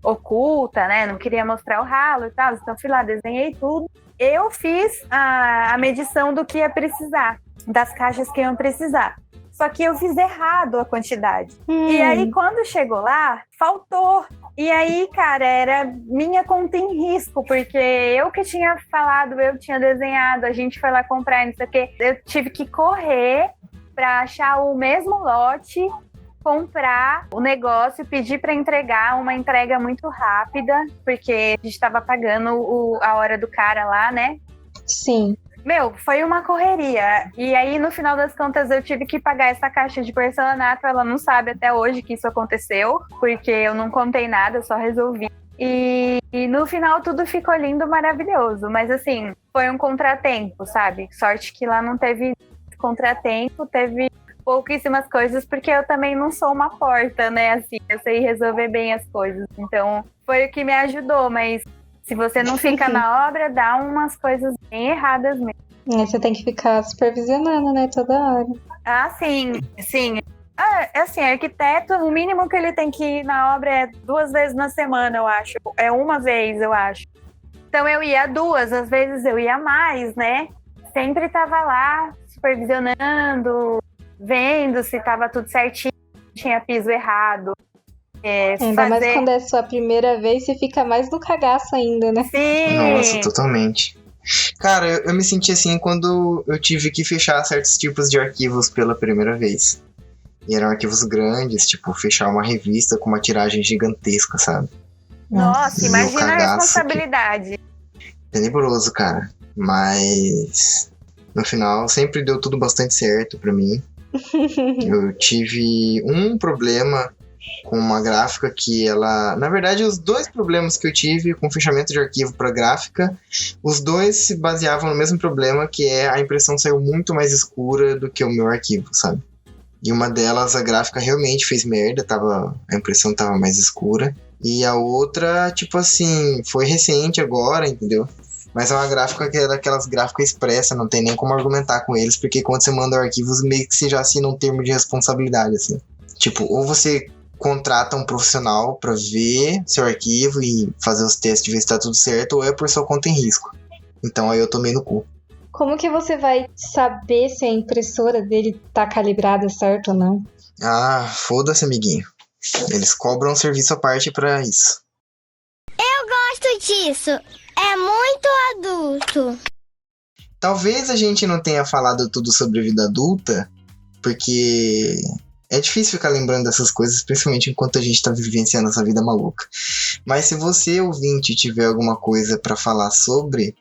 oculta, né? Não queria mostrar o ralo e tal. Então fui lá, desenhei tudo. Eu fiz a medição do que ia precisar, das caixas que iam precisar. Só que eu fiz errado a quantidade. E aí, quando chegou lá, faltou. E aí, cara, era minha conta em risco, porque eu que tinha falado, eu tinha desenhado, a gente foi lá comprar, não sei o quê. Eu tive que correr para achar o mesmo lote, comprar o negócio, pedir para entregar, uma entrega muito rápida, porque a gente estava pagando a hora do cara lá, né? Sim. Meu, foi uma correria. E aí, no final das contas, eu tive que pagar essa caixa de porcelanato. Ela não sabe até hoje que isso aconteceu, porque eu não contei nada, eu só resolvi. E no final tudo ficou lindo, maravilhoso. Mas assim, foi um contratempo, sabe? Sorte que lá não teve contratempo, teve pouquíssimas coisas, porque eu também não sou uma porta, né? Assim, eu sei resolver bem as coisas. Então, foi o que me ajudou, mas se você não fica na obra, dá umas coisas bem erradas mesmo. Você tem que ficar supervisionando, né, toda hora. Sim. Assim, arquiteto, o mínimo que ele tem que ir na obra é 2 vezes na semana, eu acho. É 1 vez, eu acho. Então eu ia 2, às vezes eu ia mais, né? Sempre tava lá, supervisionando, vendo se tava tudo certinho, tinha piso errado. Ainda mais quando é sua primeira vez, você fica mais no cagaço ainda, né? Sim. Nossa, totalmente. Cara, eu me senti assim quando eu tive que fechar certos tipos de arquivos pela primeira vez. E eram arquivos grandes, tipo, fechar uma revista com uma tiragem gigantesca, sabe? Nossa, imagina a responsabilidade. Tenebroso, cara. Mas no final sempre deu tudo bastante certo pra mim. Eu tive um problema com uma gráfica que ela... Na verdade, os 2 problemas que eu tive com fechamento de arquivo para gráfica, os 2 se baseavam no mesmo problema, que é a impressão saiu muito mais escura do que o meu arquivo, sabe? E uma delas, a gráfica realmente fez merda, a impressão tava mais escura. E a outra, tipo assim, foi recente agora, entendeu? Mas é uma gráfica que é daquelas gráficas expressas, não tem nem como argumentar com eles, porque quando você manda arquivos, meio que você já assina um termo de responsabilidade, assim. Tipo, ou você contrata um profissional pra ver seu arquivo e fazer os testes de ver se tá tudo certo, ou é por sua conta em risco. Então aí eu tomei no cu. Como que você vai saber se a impressora dele tá calibrada certo ou não? Foda-se, amiguinho. Eles cobram um serviço à parte pra isso. Eu gosto disso. É muito adulto. Talvez a gente não tenha falado tudo sobre vida adulta, porque é difícil ficar lembrando dessas coisas, principalmente enquanto a gente tá vivenciando essa vida maluca. Mas se você, ouvinte, tiver alguma coisa pra falar sobre,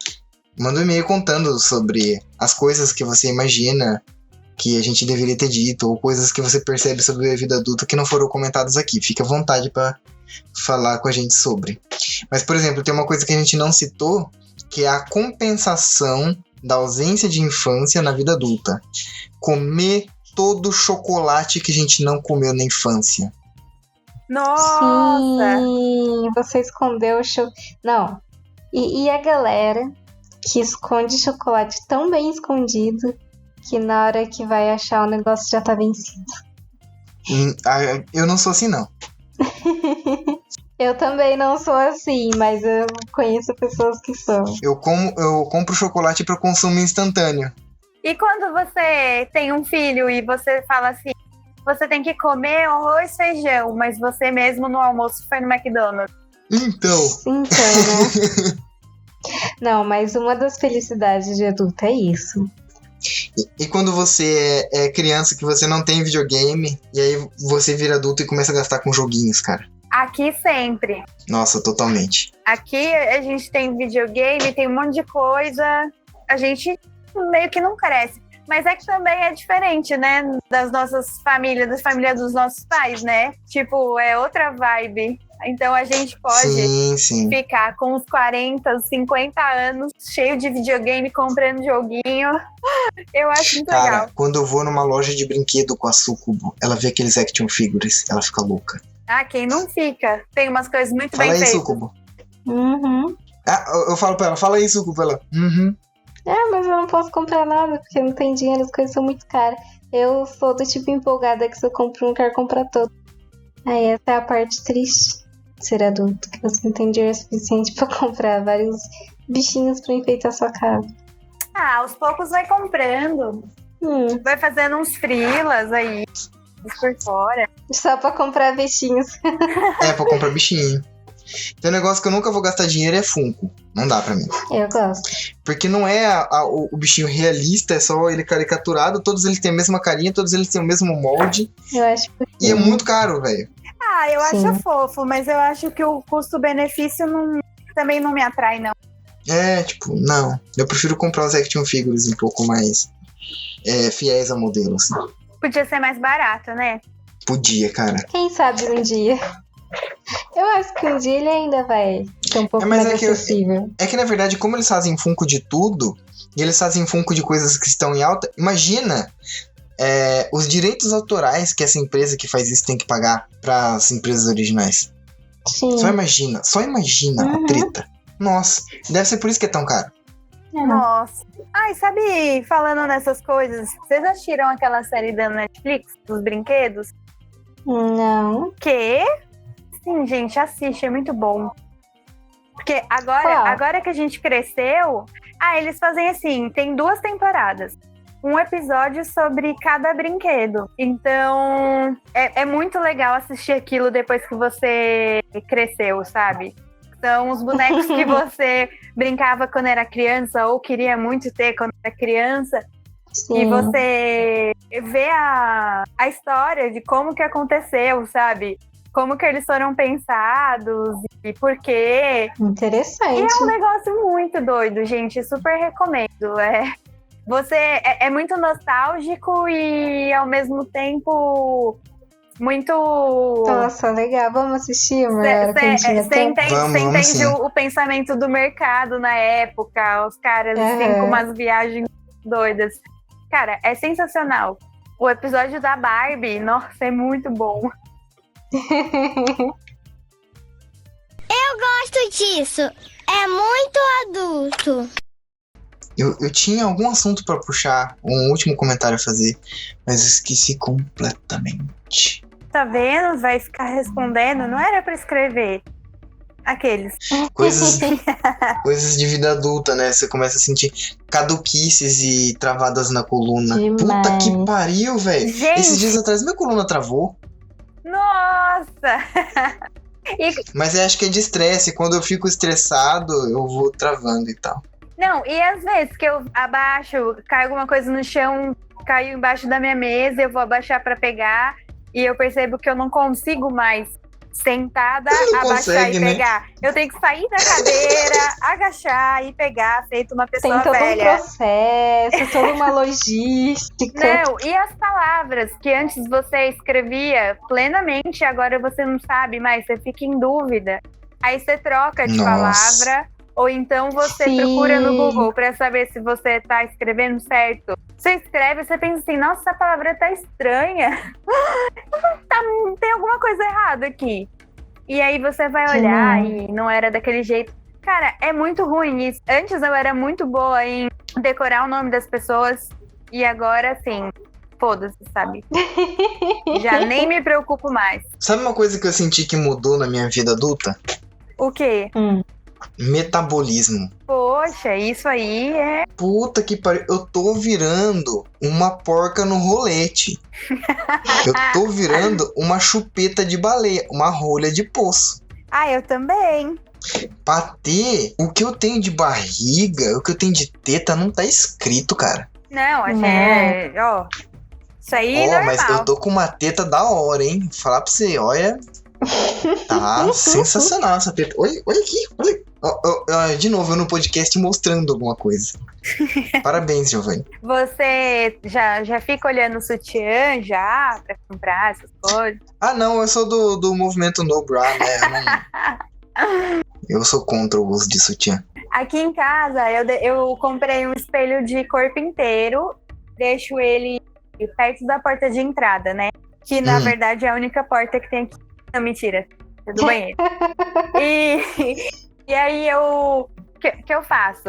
manda um e-mail contando sobre as coisas que você imagina que a gente deveria ter dito, ou coisas que você percebe sobre a vida adulta que não foram comentadas aqui. Fique à vontade pra falar com a gente sobre. Mas, por exemplo, tem uma coisa que a gente não citou, que é a compensação da ausência de infância na vida adulta. Comer todo o chocolate que a gente não comeu na infância. Nossa! Sim, você escondeu o chocolate. Não. E a galera que esconde chocolate tão bem escondido que na hora que vai achar o negócio já tá vencido. Eu não sou assim, não. Eu também não sou assim, mas eu conheço pessoas que são. Eu compro chocolate para consumo instantâneo. E quando você tem um filho e você fala assim, você tem que comer arroz e feijão, mas você mesmo no almoço foi no McDonald's. Então, né? Não, mas uma das felicidades de adulto é isso. E quando você é criança que você não tem videogame, e aí você vira adulto e começa a gastar com joguinhos, cara. Aqui sempre. Nossa, totalmente. Aqui a gente tem videogame, tem um monte de coisa. A gente meio que não cresce. Mas é que também é diferente, né? Das nossas famílias, das famílias dos nossos pais, né? Tipo, é outra vibe. Então a gente pode ficar com uns 40, 50 anos, cheio de videogame, comprando joguinho. Eu acho muito legal. Cara, quando eu vou numa loja de brinquedo com a Sucubo, ela vê aqueles action figures, ela fica louca. Ah, quem não fica? Tem umas coisas muito bem feitas. Fala aí, Sucubo. Uhum. Ah, eu falo pra ela, fala aí, Sucubo. Ela, mas eu não posso comprar nada, porque não tem dinheiro, as coisas são muito caras. Eu sou do tipo empolgada que se eu compro um, quero comprar todo. Aí essa é a parte triste de ser adulto, que você não tem dinheiro suficiente pra comprar vários bichinhos pra enfeitar sua casa. Ah, aos poucos vai comprando. Vai fazendo uns frilas aí, por fora. Só pra comprar bichinhos. É, pra comprar bichinho. Tem um negócio que eu nunca vou gastar dinheiro, é Funko. Não dá pra mim. Eu gosto. Porque não é o bichinho realista, é só ele caricaturado, todos eles têm a mesma carinha, todos eles têm o mesmo molde. Eu acho que E é muito caro, velho. Ah, eu acho fofo, mas eu acho que o custo-benefício também não me atrai, não. É, tipo, não. Eu prefiro comprar os action figures um pouco mais fiéis ao modelo, assim. Podia ser mais barato, né? Podia, cara. Quem sabe um dia. Eu acho que um dia ele ainda vai ser um pouco mais acessível. É que, na verdade, como eles fazem Funko de tudo, e eles fazem Funko de coisas que estão em alta, imagina os direitos autorais que essa empresa que faz isso tem que pagar para as empresas originais. Sim. Só imagina a treta. Nossa, deve ser por isso que é tão caro. Nossa. Ai, sabe, falando nessas coisas, vocês assistiram aquela série da Netflix, dos brinquedos? Não. Quê? Sim, gente, assiste, é muito bom. Porque agora que a gente cresceu, eles fazem assim, tem 2 temporadas. Um episódio sobre cada brinquedo. Então, é muito legal assistir aquilo depois que você cresceu, sabe? São os bonecos que você brincava quando era criança ou queria muito ter quando era criança. Sim. E você vê a história de como que aconteceu, sabe? Como que eles foram pensados e por quê. Interessante. E é um negócio muito doido, gente. Super recomendo. É muito nostálgico e, ao mesmo tempo, muito... Nossa, legal. Vamos assistir, amor? Você entende o pensamento do mercado na época. Os caras assim, com umas viagens doidas. Cara, é sensacional. O episódio da Barbie, nossa, é muito bom. Eu gosto disso. É muito adulto. Eu tinha algum assunto pra puxar, um último comentário a fazer, mas eu esqueci completamente. Tá vendo? Vai ficar respondendo. Não era pra escrever. Aqueles. Coisas de vida adulta, né? Você começa a sentir caduquices e travadas na coluna. Demais. Puta que pariu, velho. Esses dias atrás minha coluna travou. Nossa! Mas eu acho que é de estresse. Quando eu fico estressado, eu vou travando e tal. Não, e às vezes que eu abaixo, cai alguma coisa no chão, caiu embaixo da minha mesa, eu vou abaixar pra pegar e eu percebo que eu não consigo mais sentada, abaixar e pegar. Né? Eu tenho que sair da cadeira, agachar e pegar, feito uma pessoa velha. Tem todo um processo, toda uma logística. Não, e as palavras que antes você escrevia plenamente, agora você não sabe mais, você fica em dúvida. Aí você troca de palavra, ou então você procura no Google pra saber se você tá escrevendo certo. Você escreve, você pensa assim, nossa, essa palavra tá estranha. Tem alguma coisa errada aqui. E aí você vai olhar e não era daquele jeito. Cara, é muito ruim isso. Antes eu era muito boa em decorar o nome das pessoas. E agora, assim, foda-se, sabe? Já nem me preocupo mais. Sabe uma coisa que eu senti que mudou na minha vida adulta? O quê? Metabolismo. Poxa, isso aí é... Puta que pariu. Eu tô virando uma porca no rolete. Eu tô virando uma chupeta de baleia, uma rolha de poço. Ah, eu também. Pra ter o que eu tenho de barriga, o que eu tenho de teta, não tá escrito, cara. Não, a gente... Ó, isso aí é normal. Mas eu tô com uma teta da hora, hein? Vou falar pra você, olha... Tá sensacional essa pepa. Olha aqui, olha. De novo, eu no podcast mostrando alguma coisa. Parabéns, Giovanni. Você já fica olhando o sutiã já pra comprar essas coisas? Ah, não, eu sou do movimento No Bra, né? Eu sou contra o uso de sutiã. Aqui em casa, eu comprei um espelho de corpo inteiro, deixo ele perto da porta de entrada, né? Que, na verdade, é a única porta que tem aqui. Não, mentira. É do banheiro. E aí, que eu faço?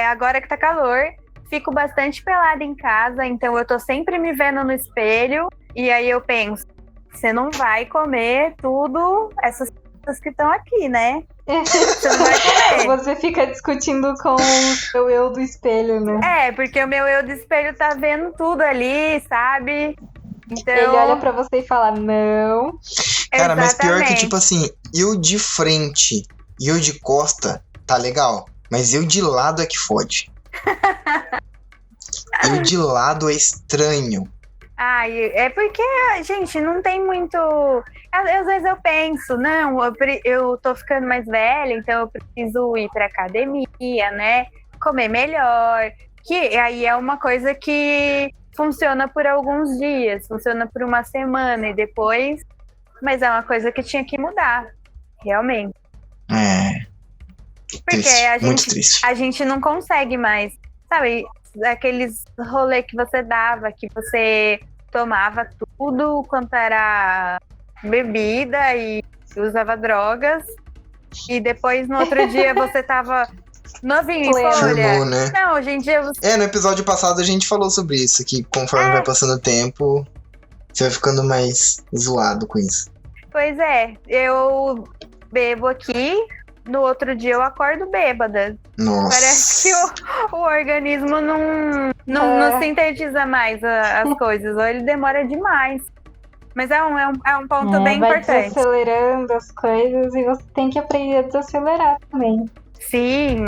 Agora que tá calor, fico bastante pelada em casa, então eu tô sempre me vendo no espelho. E aí eu penso, você não vai comer tudo essas coisas que estão aqui, né? Você não vai comer. Você fica discutindo com o seu eu do espelho, né? Porque o meu eu do espelho tá vendo tudo ali, sabe? Então... Ele olha pra você e fala, não. Cara, mas pior que, tipo assim, eu de frente e eu de costa, tá legal. Mas eu de lado é que fode. Eu de lado é estranho. É porque, gente, não tem muito... Às vezes eu penso, não, eu tô ficando mais velha, então eu preciso ir pra academia, né? Comer melhor. Que aí é uma coisa que funciona por alguns dias, funciona por uma semana e depois... Mas é uma coisa que tinha que mudar, realmente. Porque triste, muito triste. A gente não consegue mais, sabe? Aqueles rolê que você dava, que você tomava tudo quanto era bebida e usava drogas. E depois, no outro dia, você tava novinho em folha. Firmou, né? Não, hoje em dia você... no episódio passado a gente falou sobre isso, que conforme vai passando o tempo, você vai ficando mais zoado com isso. Pois é, eu bebo aqui, no outro dia eu acordo bêbada. Nossa. Parece que o organismo não sintetiza mais as coisas, ou ele demora demais. Mas é um ponto bem vai importante. Desacelerando as coisas e você tem que aprender a desacelerar também. Sim.